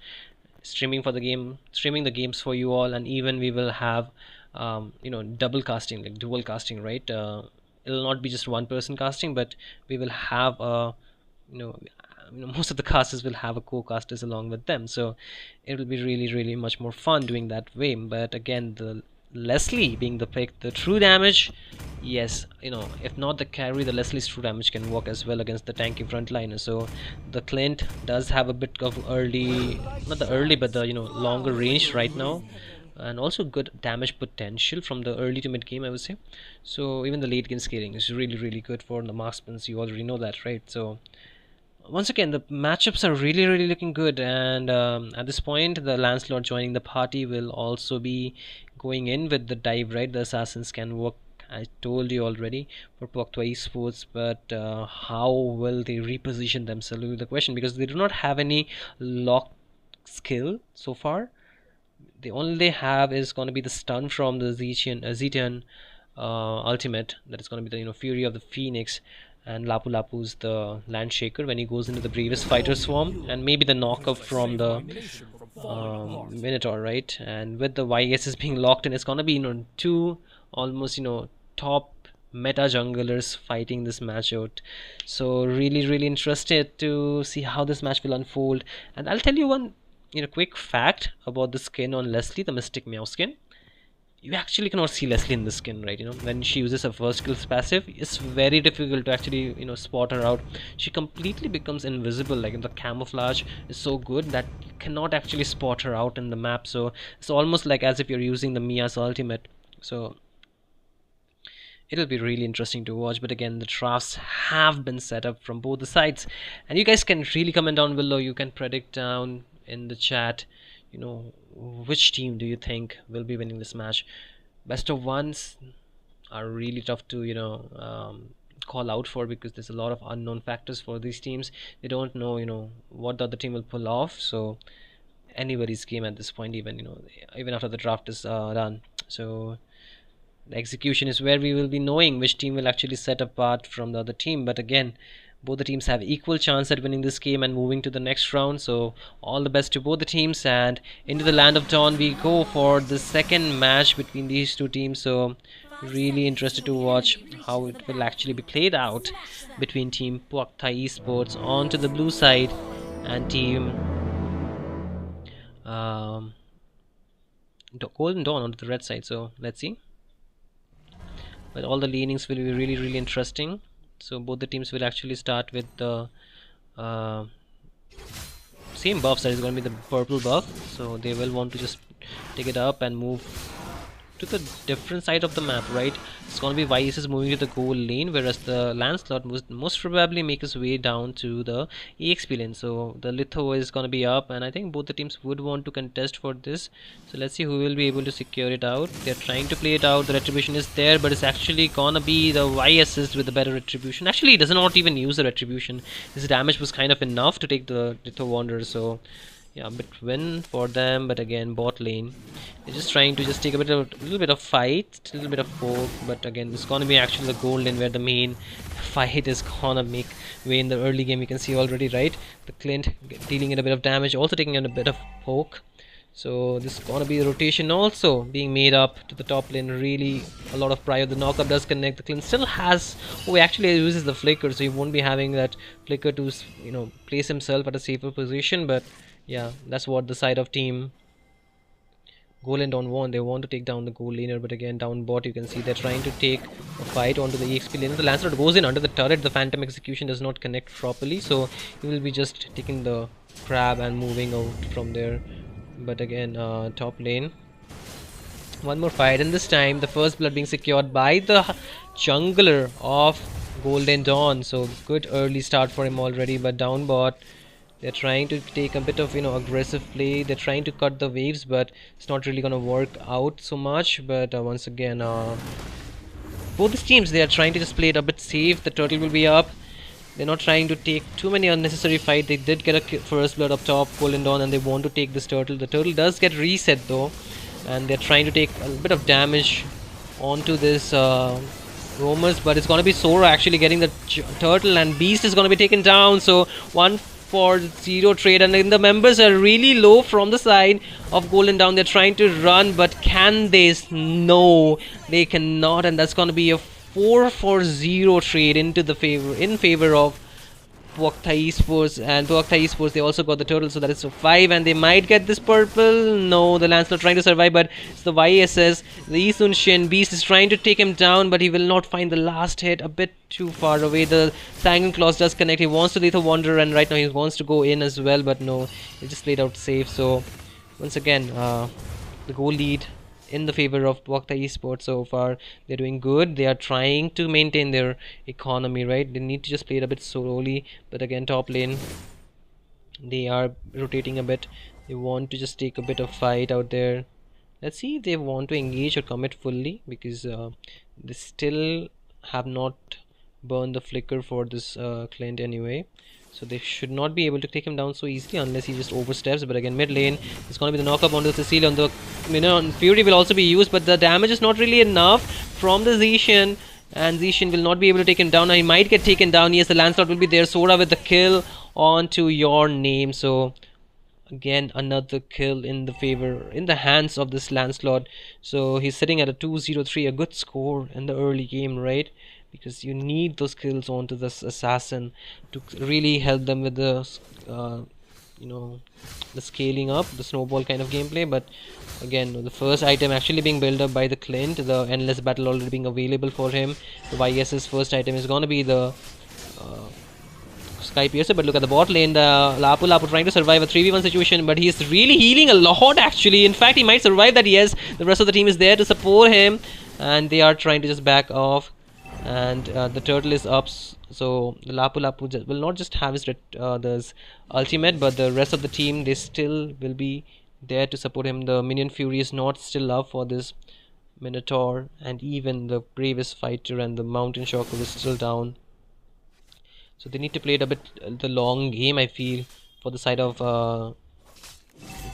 [SPEAKER 1] streaming for the game, streaming the games for you all, and even we will have you know, double casting, like dual casting, right? It'll not be just one person casting, but we will have you know, most of the casters will have a co-casters along with them, so it will be really much more fun doing that way. But again, the Leslie being the pick, the true damage, yes, you know, if not the carry, the Leslie's true damage can work as well against the tanky frontliner. So the Clint does have a bit of early, not the early, but the, you know, longer range right now, and also good damage potential from the early to mid game, I would say. So even the late game scaling is really good for the marksmans. You already know that, right? So once again, the matchups are really looking good, and at this point the Lancelot joining the party will also be going in with the dive, right? The assassins can work, I told you already, for MEAxFEAI Esports, but how will they reposition themselves will be the question, because they do not have any lock skill so far. The only they have is going to be the stun from the Zetian ultimate, that is going to be the, you know, Fury of the Phoenix, and Lapu Lapu's the Land Shaker when he goes into the previous fighter swarm, and maybe the knockup from the Minotaur, right? And with the YSs being locked in, it's gonna be, two almost, top meta junglers fighting this match out. So really, really interested to see how this match will unfold. And I'll tell you one, quick fact about the skin on Leslie, the Mystic Meow skin. You actually cannot see Leslie in the skin, right? When she uses her first skill's passive, it's very difficult to actually, spot her out. She completely becomes invisible, like the camouflage is so good that you cannot actually spot her out in the map. So it's almost like as if you're using the Mia's ultimate. So it'll be really interesting to watch. But again, the drafts have been set up from both the sides, and you guys can really comment down below. You can predict down in the chat, which team do you think will be winning this match. Best of ones are really tough to call out for, because there's a lot of unknown factors for these teams. They don't know what the other team will pull off. So anybody's game at this point, even after the draft is done. So the execution is where we will be knowing which team will actually set apart from the other team. But again, both the teams have equal chance at winning this game and moving to the next round. So all the best to both the teams, and into the land of dawn we go for the second match between these two teams. So really interested to watch how it will actually be played out between team Puakthai Esports onto the blue side and team Golden Dawn onto the red side. So let's see. But all the leanings will be really, really interesting. So both the teams will actually start with the same buffs. That is going to be the purple buff. So they will want to just take it up and move to the different side of the map, right? It's going to be YS is moving to the gold lane, whereas the Lancelot most probably make his way down to the EXP lane. So the Litho is going to be up, and I think both the teams would want to contest for this. So let's see who will be able to secure it out. They're trying to play it out. The retribution is there, but it's actually gonna be the YS with the better retribution. Actually, he does not even use the retribution. His damage was kind of enough to take the Litho Wanderer. So yeah, a bit win for them. But again, bot lane, they're just trying to just take a little bit of fight, a little bit of poke. But again, it's gonna be actually the gold lane where the main fight is gonna make way in the early game. You can see already, right? The Clint dealing in a bit of damage, also taking in a bit of poke. So this is gonna be the rotation also being made up to the top lane. Really a lot of prior. The knockup does connect. The Clint still has, oh, he actually uses the flicker, so he won't be having that flicker to place himself at a safer position. But yeah, that's what the side of team Golden Dawn want. They want to take down the gold laner, but again, down bot you can see they're trying to take a fight onto the EXP laner. The Lancelot goes in under the turret. The Phantom execution does not connect properly, so he will be just taking the crab and moving out from there. But again, top lane, one more fight, and this time the first blood being secured by the jungler of Golden Dawn. So good early start for him already. But down bot, they're trying to take a bit of aggressive play. They're trying to cut the waves, but it's not really gonna work out so much. But once again, both these teams, they are trying to just play it a bit safe. The turtle will be up. They're not trying to take too many unnecessary fight. They did get a first blood up top, Golden Dawn, and they want to take this turtle. The turtle does get reset though, and they're trying to take a bit of damage onto this roamers. But it's gonna be Sora actually getting the turtle, and Beast is gonna be taken down. So 1-for-0 trade, and then the members are really low from the side of Golden Dawn. They're trying to run, but can they? No, they cannot, and that's gonna be a 4-for-0 trade in favor of Puakthai Esports. And Puakthai Esports, they also got the turtle, so that is a 5, and they might get this purple. No, the Lancelot trying to survive, but it's the YSS. The Isun Shin Beast is trying to take him down, but he will not find the last hit. A bit too far away. The Sanguine Claws does connect. He wants to Lethal Wanderer, and right now he wants to go in as well, but no, he just played out safe. So once again, the goal lead in the favor of Puakthai Esports so far. They're doing good. They are trying to maintain their economy, right? They need to just play it a bit slowly. But again, top lane, they are rotating a bit. They want to just take a bit of fight out there. Let's see if they want to engage or commit fully, because they still have not burned the flicker for this Clint anyway. So they should not be able to take him down so easily unless he just oversteps. But again, mid lane, it's going to be the knockup onto Cecilia. On the Fury will also be used, but the damage is not really enough from the Zishan, and Zishan will not be able to take him down. Now he might get taken down. Yes, the Lancelot will be there. Sora with the kill onto your name. So again another kill in the hands of this Lancelot. So he's sitting at a 203, a good score in the early game, right? Because you need those kills onto this assassin to really help them with the you know the scaling up, the snowball kind of gameplay. But again, the first item actually being built up by the Clint, the endless battle already being available for him. The YS's first item is gonna be the Sky Piercer, but look at the bot lane, the Lapu Lapu trying to survive a 3v1 situation, but he's really healing a lot actually. In fact, he might survive that, yes. The rest of the team is there to support him, and they are trying to just back off. And the turtle is up, so the Lapu Lapu will not just have his this ultimate, but the rest of the team, they still will be there to support him. The minion fury is not still up for this Minotaur, and even the bravest fighter and the mountain shocker is still down. So they need to play it a bit the long game, I feel, for the side of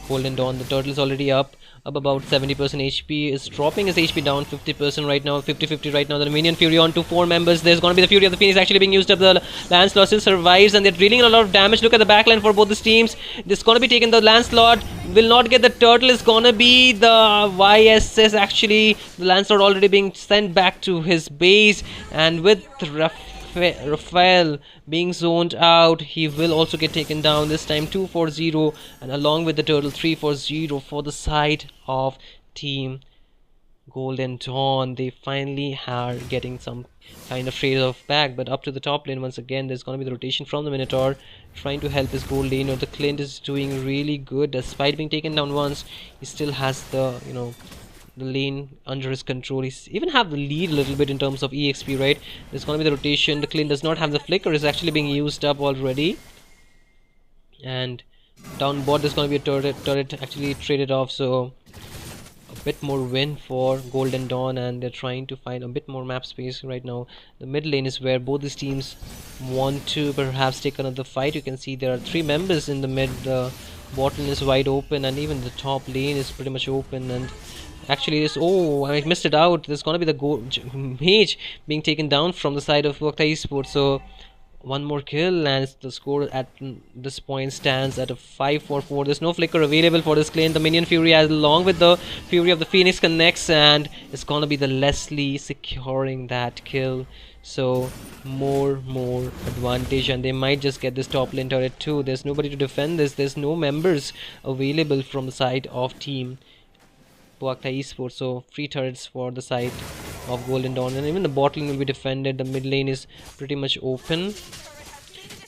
[SPEAKER 1] Golden Dawn. The turtle is already up about 70% HP, is dropping his HP down 50% right now, 50-50 right now. The minion fury on to 4 members. There's going to be the fury of the Phoenix actually being used up. The Lancelot still survives, and they're dealing a lot of damage. Look at the backline for both the teams. This is going to be taken. The Lancelot will not get the turtle. Is going to be the YSS actually. The Lancelot already being sent back to his base, and with Raphael being zoned out, he will also get taken down, this time 2-4-0, and along with the turtle 3-4-0 for the side of team Golden Dawn. They finally are getting some kind of trade-off back, but up to the top lane once again. There's going to be the rotation from the Minotaur trying to help his gold laner. The Clint is doing really good despite being taken down once. He still has the the lane under his control. He's even have the lead a little bit in terms of EXP, right? There's going to be the rotation. The Clint does not have the flicker, is actually being used up already. And down bot there's going to be a turret actually traded off, so a bit more win for Golden Dawn, and they're trying to find a bit more map space right now. The mid lane is where both these teams want to perhaps take another fight. You can see there are 3 members in the mid. The bot lane is wide open, and even the top lane is pretty much open. And actually this, oh, I missed it out. There's gonna be the mage being taken down from the side of FEAI Esports. So one more kill, and the score at this point stands at a 5-4-4. There's no flicker available for this Clint. The minion fury along with the fury of the Phoenix connects, and it's gonna be the Leslie securing that kill. So more advantage, and they might just get this top lane turret too. There's nobody to defend this. There's no members available from the side of team FEAI Esports, so free turrets for the side of Golden Dawn, and even the bot lane will be defended. The mid lane is pretty much open,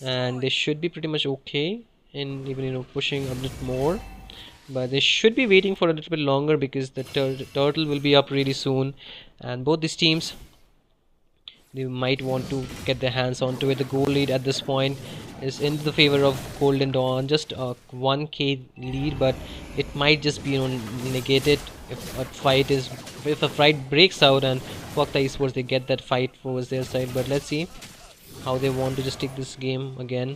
[SPEAKER 1] and they should be pretty much okay in even pushing a bit more, but they should be waiting for a little bit longer because the turtle will be up really soon, and both these teams, they might want to get their hands onto it. The goal lead at this point is in the favor of Golden Dawn, just a 1k lead, but it might just be negated if a fight breaks out and FEAI Esports, they get that fight for their side. But let's see how they want to just take this game again.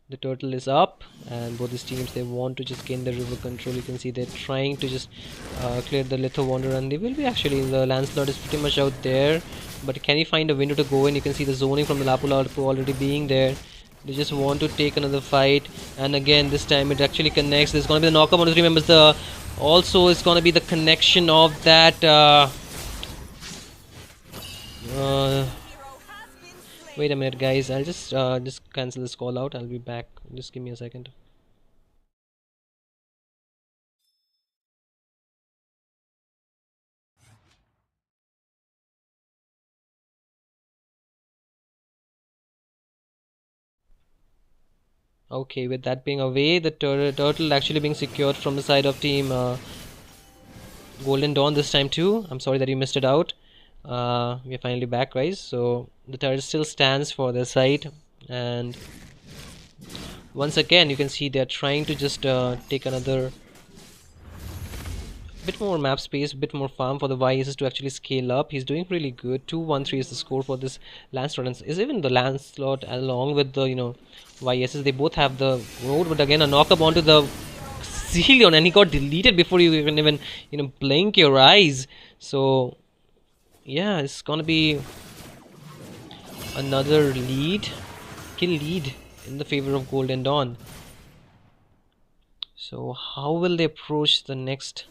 [SPEAKER 1] The turtle is up, and both these teams, they want to just gain the river control. You can see they're trying to just clear the Litho Wanderer, and they will be actually. The Lancelot is pretty much out there, but can he find a window to go in? You can see the zoning from the Lapu Lapu already being there. They just want to take another fight, and again this time it actually connects. There's gonna be the knockup on the 3 members. The also it's gonna be the connection of that wait a minute guys, I'll just cancel this call out. I'll be back, just give me a second. Okay, with that being away, the turtle actually being secured from the side of team Golden Dawn this time too. I'm sorry that you missed it out. We're finally back, guys. So the turret still stands for their side, and once again you can see they're trying to just take another bit more map space, bit more farm for the YSS to actually scale up. He's doing really good. 2-1-3 is the score for this Lancelot, and is even the Lancelot along with the YSS, they both have the road, but again a knockup onto the Celion, and he got deleted before you can even blink your eyes. So yeah, it's gonna be another kill lead in the favor of Golden Dawn. So how will they approach the next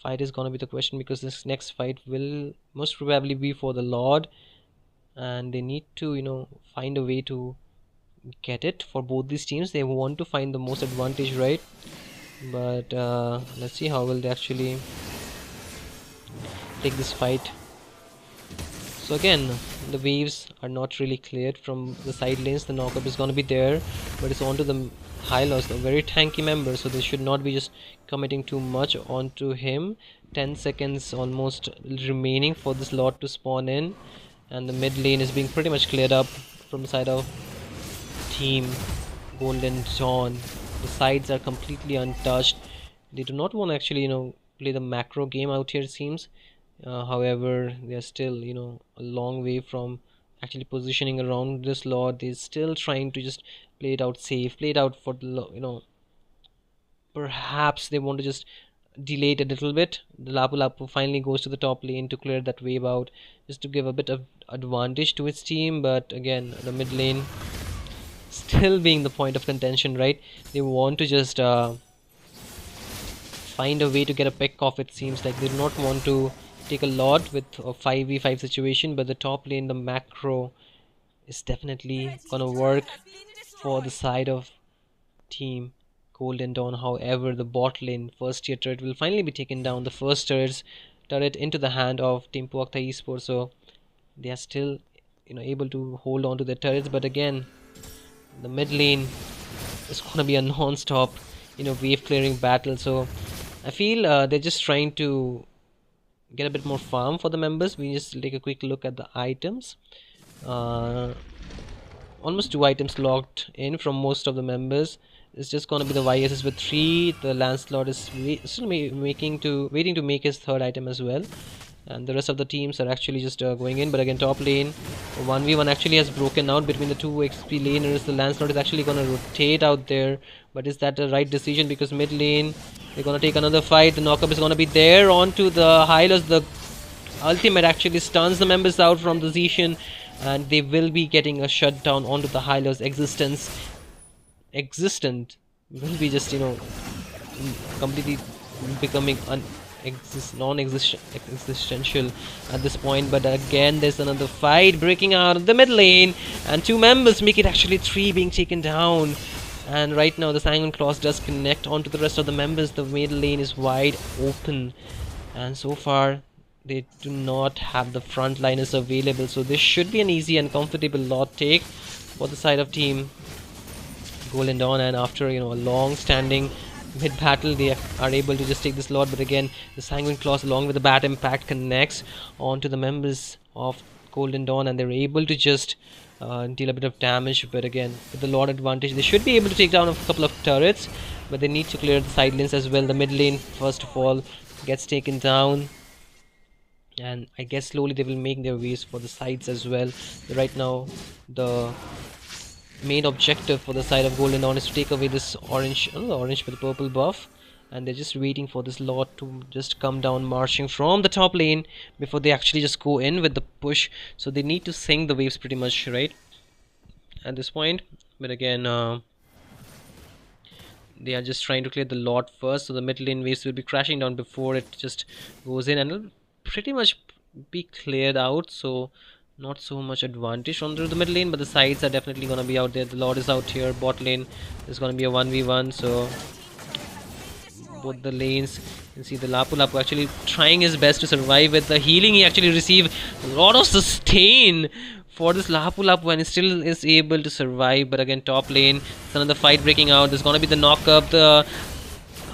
[SPEAKER 1] fight is gonna be the question, because this next fight will most probably be for the Lord, and they need to find a way to get it. For both these teams, they want to find the most advantage, right? But let's see how will they actually take this fight. So again, the waves are not really cleared from the side lanes. The knockup is gonna be there, but it's onto the Hylos, the very tanky member, so they should not be just committing too much onto him. 10 seconds almost remaining for this lot to spawn in, and the mid lane is being pretty much cleared up from the side of team Golden Dawn. The sides are completely untouched. They do not want to actually play the macro game out here, it seems. However, they are still a long way from actually positioning around this lot. They're still trying to just play it out safe, play it out for the perhaps they want to just delay it a little bit. The Lapu Lapu finally goes to the top lane to clear that wave out, just to give a bit of advantage to its team. But again, the mid lane still being the point of contention, right? They want to just find a way to get a pick off. It seems like they do not want to take a lot with a 5v5 situation, but the top lane, the macro, is definitely gonna work for the side of team Golden Dawn. However, the bot lane first tier turret will finally be taken down. The first turret into the hand of Team Puakta Esports, so they are still able to hold on to their turrets. But again, the mid lane is gonna be a non-stop wave clearing battle. So I feel they're just trying to get a bit more farm for the members. We just take a quick look at the items. Almost 2 items locked in from most of the members. It's just gonna be the YSS with 3. The Lancelot is still waiting to make his 3rd item as well, and the rest of the teams are actually just going in. But again, top lane 1v1 actually has broken out between the 2 XP laners. The Lancelot is actually gonna rotate out there, but is that the right decision? Because mid lane, they're gonna take another fight. The knockup is gonna be there onto the Hylos. The ultimate actually stuns the members out from the Zishan, and they will be getting a shutdown onto the Hylos. Existent will be just completely becoming non-existential at this point. But again, there's another fight breaking out of the mid lane, and 2 members make it actually 3 being taken down. And right now the Sanguine Claws does connect onto the rest of the members. The mid lane is wide open, and so far they do not have the frontliners available, so this should be an easy and comfortable lot take for the side of team Golden Dawn. And after a long standing mid battle, they are able to just take this lot. But again, the Sanguine Claws along with the Bat Impact connects onto the members of Golden Dawn, and they're able to just deal a bit of damage. But again, with the Lord advantage, they should be able to take down a couple of turrets, but they need to clear the side lanes as well. The mid lane first of all gets taken down, and I guess slowly they will make their ways for the sides as well. Right now, the main objective for the side of Golden Dawn is to take away this orange, orange with the purple buff, and they're just waiting for this lot to just come down marching from the top lane before they actually just go in with the push. So they need to sink the waves pretty much right at this point. But again, they are just trying to clear the lot first, so the mid lane waves will be crashing down before it just goes in, and it'll pretty much be cleared out. So not so much advantage from the mid lane, but the sides are definitely gonna be out there. The Lord is out here. Bot lane is gonna be a 1v1, so both the lanes, you can see the Lapu Lapu actually trying his best to survive with the healing. He actually received a lot of sustain for this Lapu Lapu, and he still is able to survive. But again, top lane, it's another fight breaking out. There's gonna be the knockup. The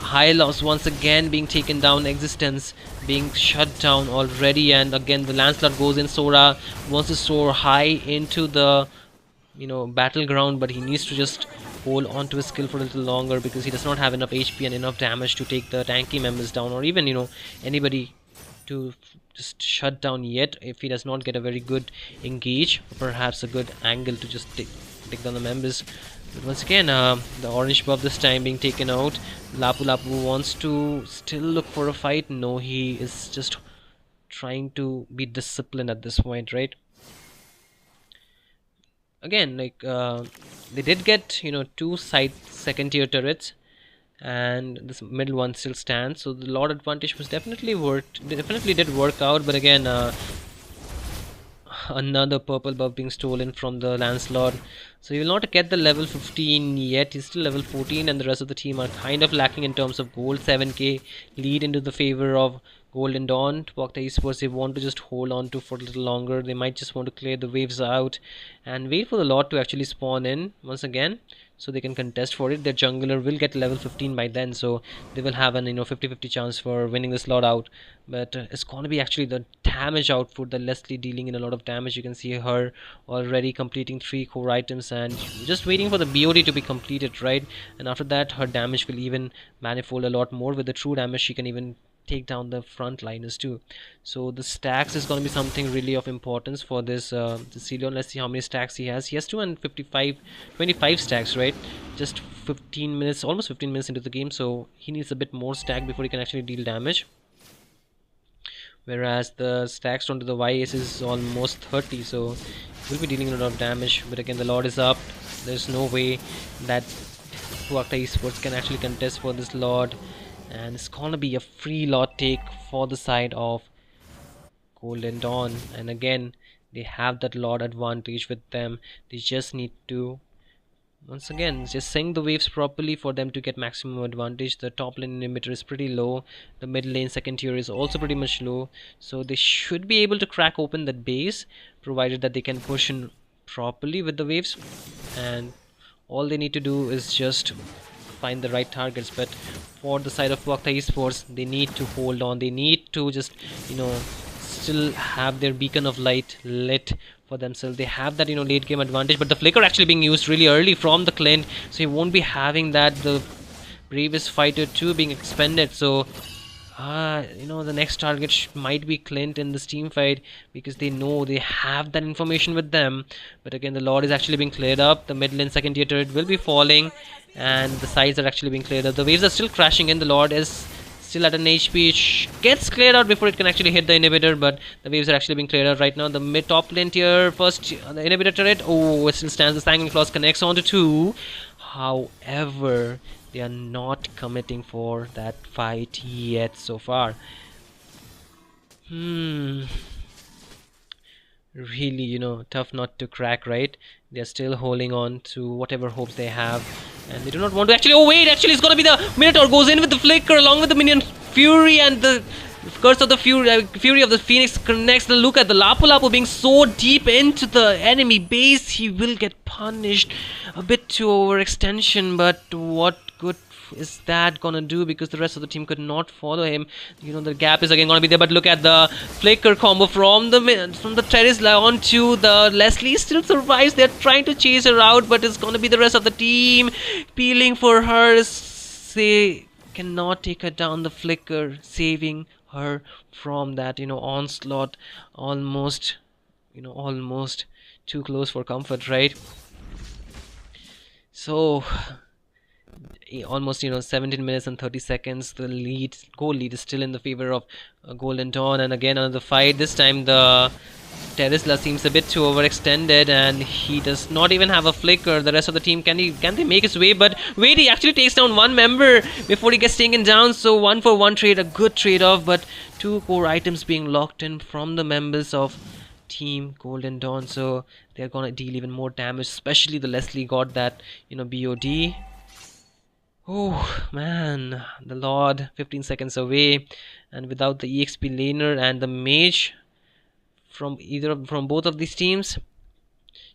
[SPEAKER 1] high loss once again being taken down. Existence being shut down already, and again the Lancelot goes in. Sora wants to soar high into the battleground, but he needs to just hold on to his skill for a little longer, because he does not have enough HP and enough damage to take the tanky members down, or even anybody to just shut down yet, if he does not get a very good engage, or perhaps a good angle to just take down the members. But once again, the orange buff this time being taken out. Lapu Lapu wants to still look for a fight. No, he is just trying to be disciplined at this point, right? Again, like they did get 2 side second tier turrets, and this middle one still stands. So the Lord advantage was definitely did work out, but again, another purple buff being stolen from the Lancelot. So he will not get the level 15 yet. He's still level 14, and the rest of the team are kind of lacking in terms of gold. 7k lead into the favor of Golden Dawn. Tupac Esports, they want to just hold on to for a little longer. They might just want to clear the waves out and wait for the Lord to actually spawn in once again, so they can contest for it. Their jungler will get level 15 by then, so they will have an 50-50 chance for winning this lot out. But it's gonna be actually the damage output, the Leslie dealing in a lot of damage. You can see her already completing 3 core items and just waiting for the BOD to be completed, right? And after that, her damage will even manifold a lot more. With the true damage, she can even take down the frontliners too. So the stacks is going to be something really of importance for this Celion. Let's see how many stacks he has. He has 25 stacks, right? Just 15 minutes, almost 15 minutes into the game, so he needs a bit more stack before he can actually deal damage. Whereas the stacks onto the YS is almost 30, so we'll be dealing a lot of damage. But again, the Lord is up. There's no way that Tuakta Esports can actually contest for this Lord, and it's gonna be a free Lord take for the side of Golden Dawn. And again, they have that Lord advantage with them. They just need to once again just sync the waves properly for them to get maximum advantage. The top lane inhibitor is pretty low, the mid lane second tier is also pretty much low, so they should be able to crack open that base, provided that they can push in properly with the waves. And all they need to do is just find the right targets. But for the side of Wakta Esports, they need to hold on. They need to just still have their beacon of light lit for themselves. They have that late game advantage, but the flicker actually being used really early from the Clint, so he won't be having that. The bravest fighter too being expended, so the next target might be Clint in this team fight, because they know they have that information with them. But again, the Lord is actually being cleared up. The mid lane second tier turret will be falling, and the sides are actually being cleared up. The waves are still crashing in. The Lord is still at an HP. It gets cleared out before it can actually hit the inhibitor, but the waves are actually being cleared out right now. The mid top lane tier first, the inhibitor turret, it still stands. The Sanguine Claws connects onto 2. However, they are not committing for that fight yet so far. Really, tough not to crack, right? They're still holding on to whatever hopes they have, and they do not want to actually. Oh wait, actually it's gonna be the Minotaur goes in with the flicker along with the minion Fury, and the curse of the Fury of the Phoenix connects. The look at the Lapu Lapu being so deep into the enemy base. He will get punished a bit too overextension, but what good is that gonna do, because the rest of the team could not follow him. The gap is again gonna be there, but look at the flicker combo from the terrace onto the Leslie. Still survives. They're trying to chase her out, but it's gonna be the rest of the team peeling for her. They cannot take her down. The flicker saving her from that onslaught. Almost too close for comfort, right? So almost 17 minutes and 30 seconds, the goal lead is still in the favor of Golden Dawn. And again, another fight. This time the Terisla seems a bit too overextended, and he does not even have a flicker. The rest of the team, can they make his way? But wait, he actually takes down one member before he gets taken down. So 1-for-1 trade, a good trade-off, but 2 core items being locked in from the members of Team Golden Dawn, so they're gonna deal even more damage. Especially the Leslie got that BOD. Oh man, the Lord 15 seconds away, and without the EXP laner and the mage from both of these teams,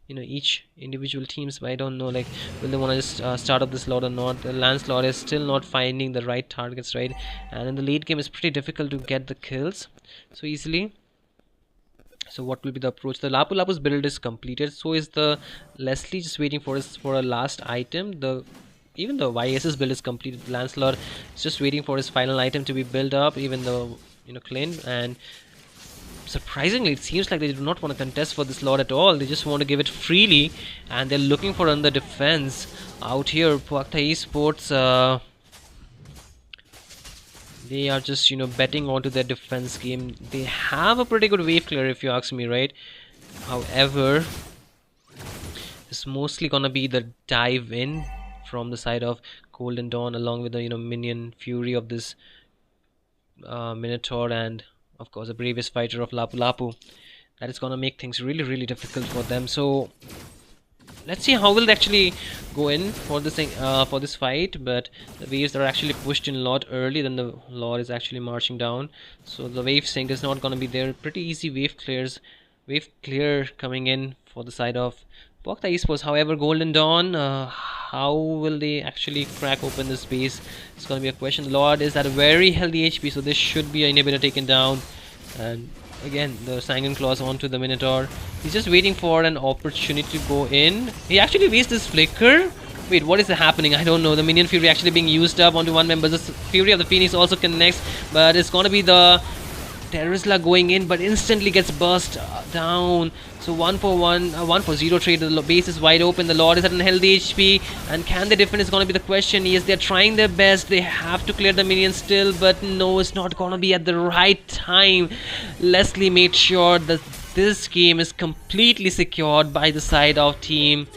[SPEAKER 1] each individual teams, but I don't know, will they want to just start up this Lord or not? The Lancelot is still not finding the right targets, right? And in the late game, it's pretty difficult to get the kills so easily. So what will be the approach? The Lapu Lapu's build is completed, so is the Leslie, just waiting for a last item. Even the YS's build is completed. Lancelot is just waiting for his final item to be built up, even though Clint. And surprisingly, it seems like they do not want to contest for this Lord at all. They just want to give it freely, and they're looking for another defense out here. Puakta Esports, they are just betting onto their defense game. They have a pretty good wave clear, if you ask me, right? However, it's mostly gonna be the dive in from the side of Golden Dawn along with the minion fury of this Minotaur, and of course the bravest fighter of Lapu Lapu. That is gonna make things really difficult for them. So let's see how will they actually go in for this thing, for this fight. But the waves are actually pushed in a lot early than the Lord is actually marching down, so the wave sink is not gonna be there. Pretty easy wave clear coming in for the side of Bokta Esports. However, Golden Dawn, how will they actually crack open this base? It's gonna be a question. The Lord is at a very healthy HP, so this should be an inhibitor taken down. And again, the Sanguine Claws onto the Minotaur. He's just waiting for an opportunity to go in. He actually wastes this flicker. Wait, what is happening? I don't know. The minion fury actually being used up onto one member. The fury of the Phoenix also connects, but it's gonna be the Terizla going in, but instantly gets burst down. So 1-for-1, 1-for-0 trade. The base is wide open. The Lord is at an healthy HP, and can they defend is going to be the question. Yes, they're trying their best. They have to clear the minions still, but no, it's not going to be at the right time. Leslie made sure that this game is completely secured by the side of team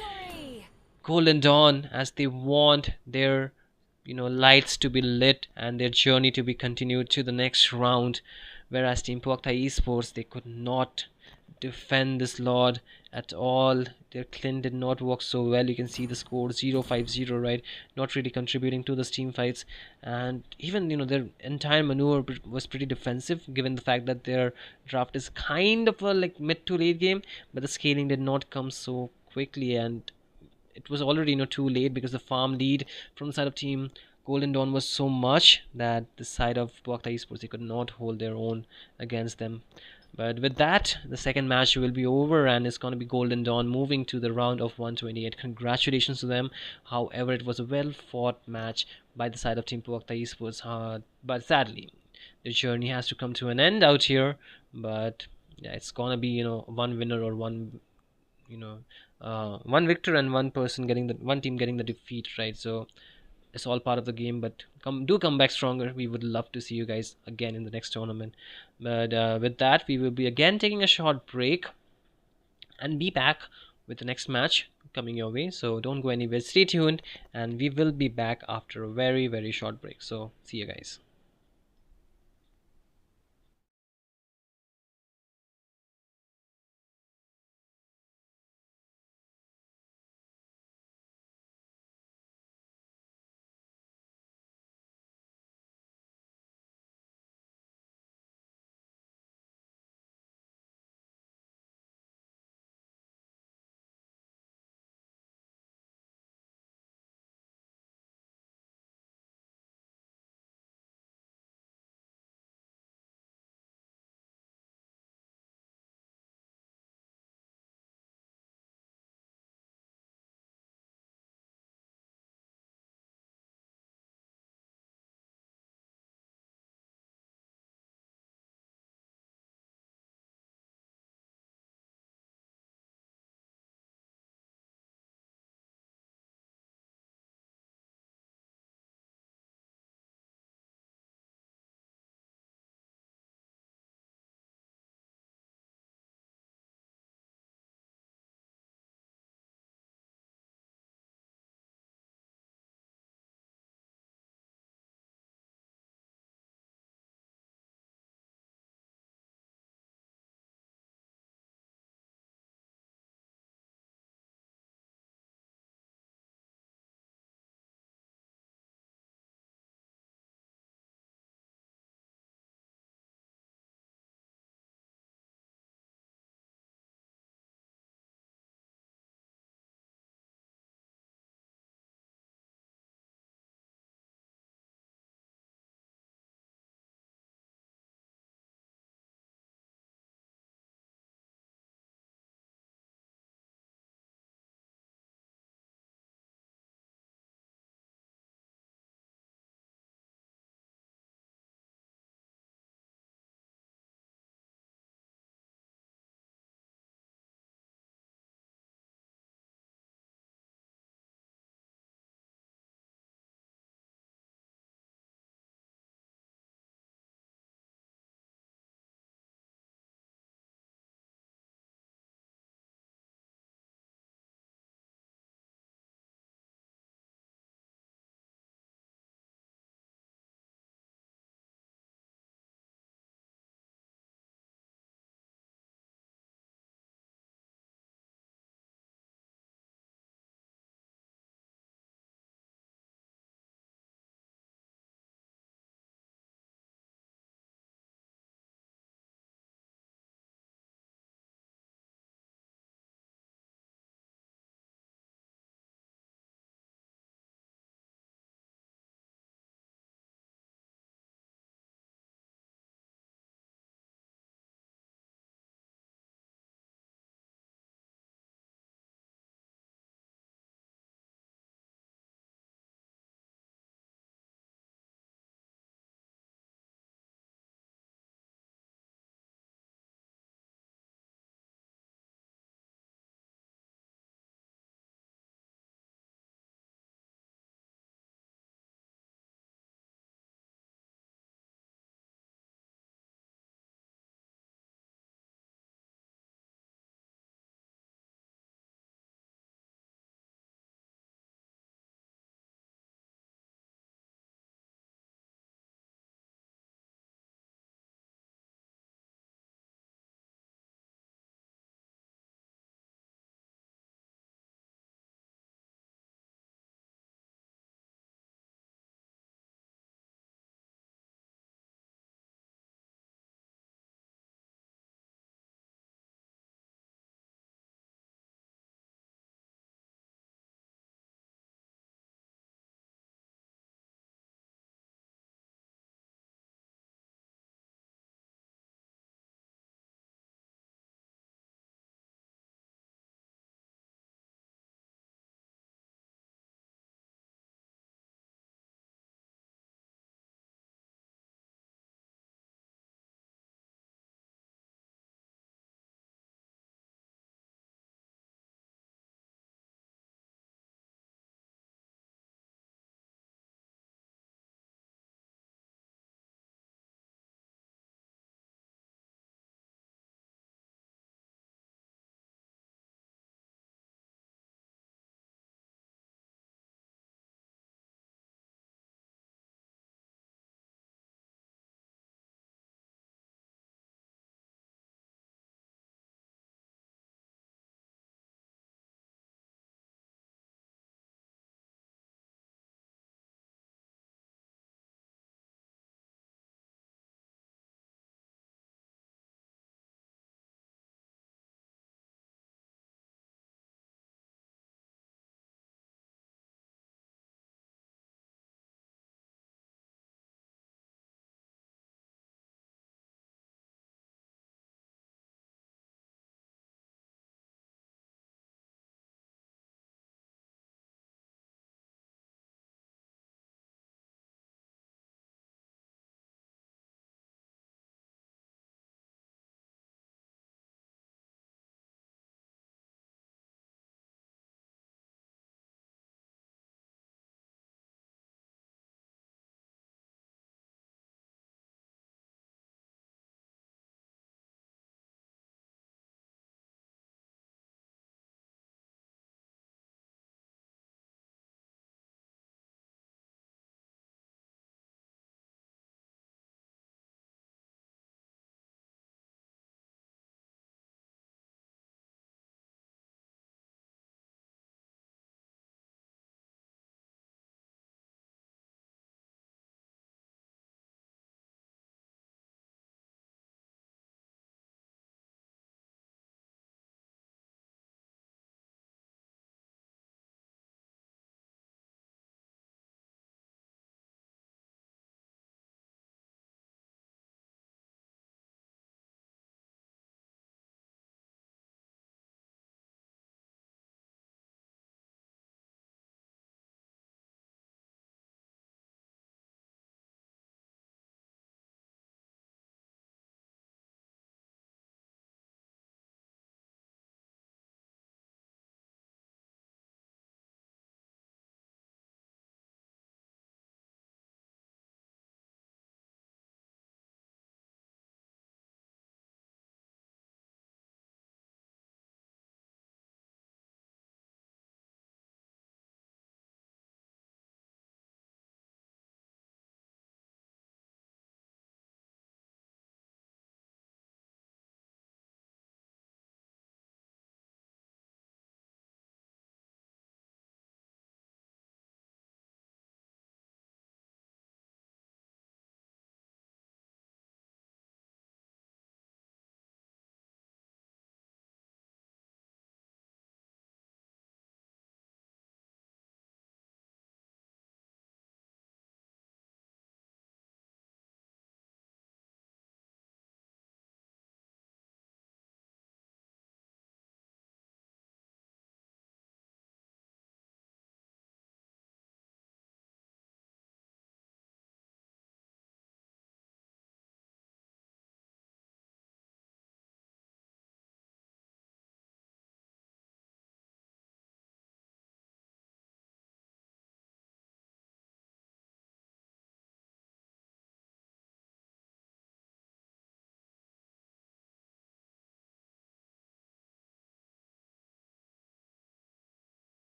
[SPEAKER 1] Golden Dawn, as they want their lights to be lit and their journey to be continued to the next round. Whereas Team Puakta Esports, they could not defend this Lord at all. Their Clint did not work so well. You can see the score 0-5-0, right? Not really contributing to the team fights, and even their entire maneuver was pretty defensive, given the fact that their draft is kind of a like mid to late game, but the scaling did not come so quickly, and it was already too late, because the farm lead from the side of team Golden Dawn was so much that the side of Puakta Esports, they could not hold their own against them. But with that, the second match will be over, and it's going to be Golden Dawn moving to the round of 128. Congratulations to them. However, it was a well fought match by the side of Team Puakta Esports, but sadly the journey has to come to an end out here. But yeah, it's gonna be one winner or one victor and one team getting the defeat, right? So it's all part of the game, but come back stronger. We would love to see you guys again in the next tournament. But with that, we will be again taking a short break and be back with the next match coming your way. So don't go anywhere, stay tuned, and we will be back after a very short break. So see you guys.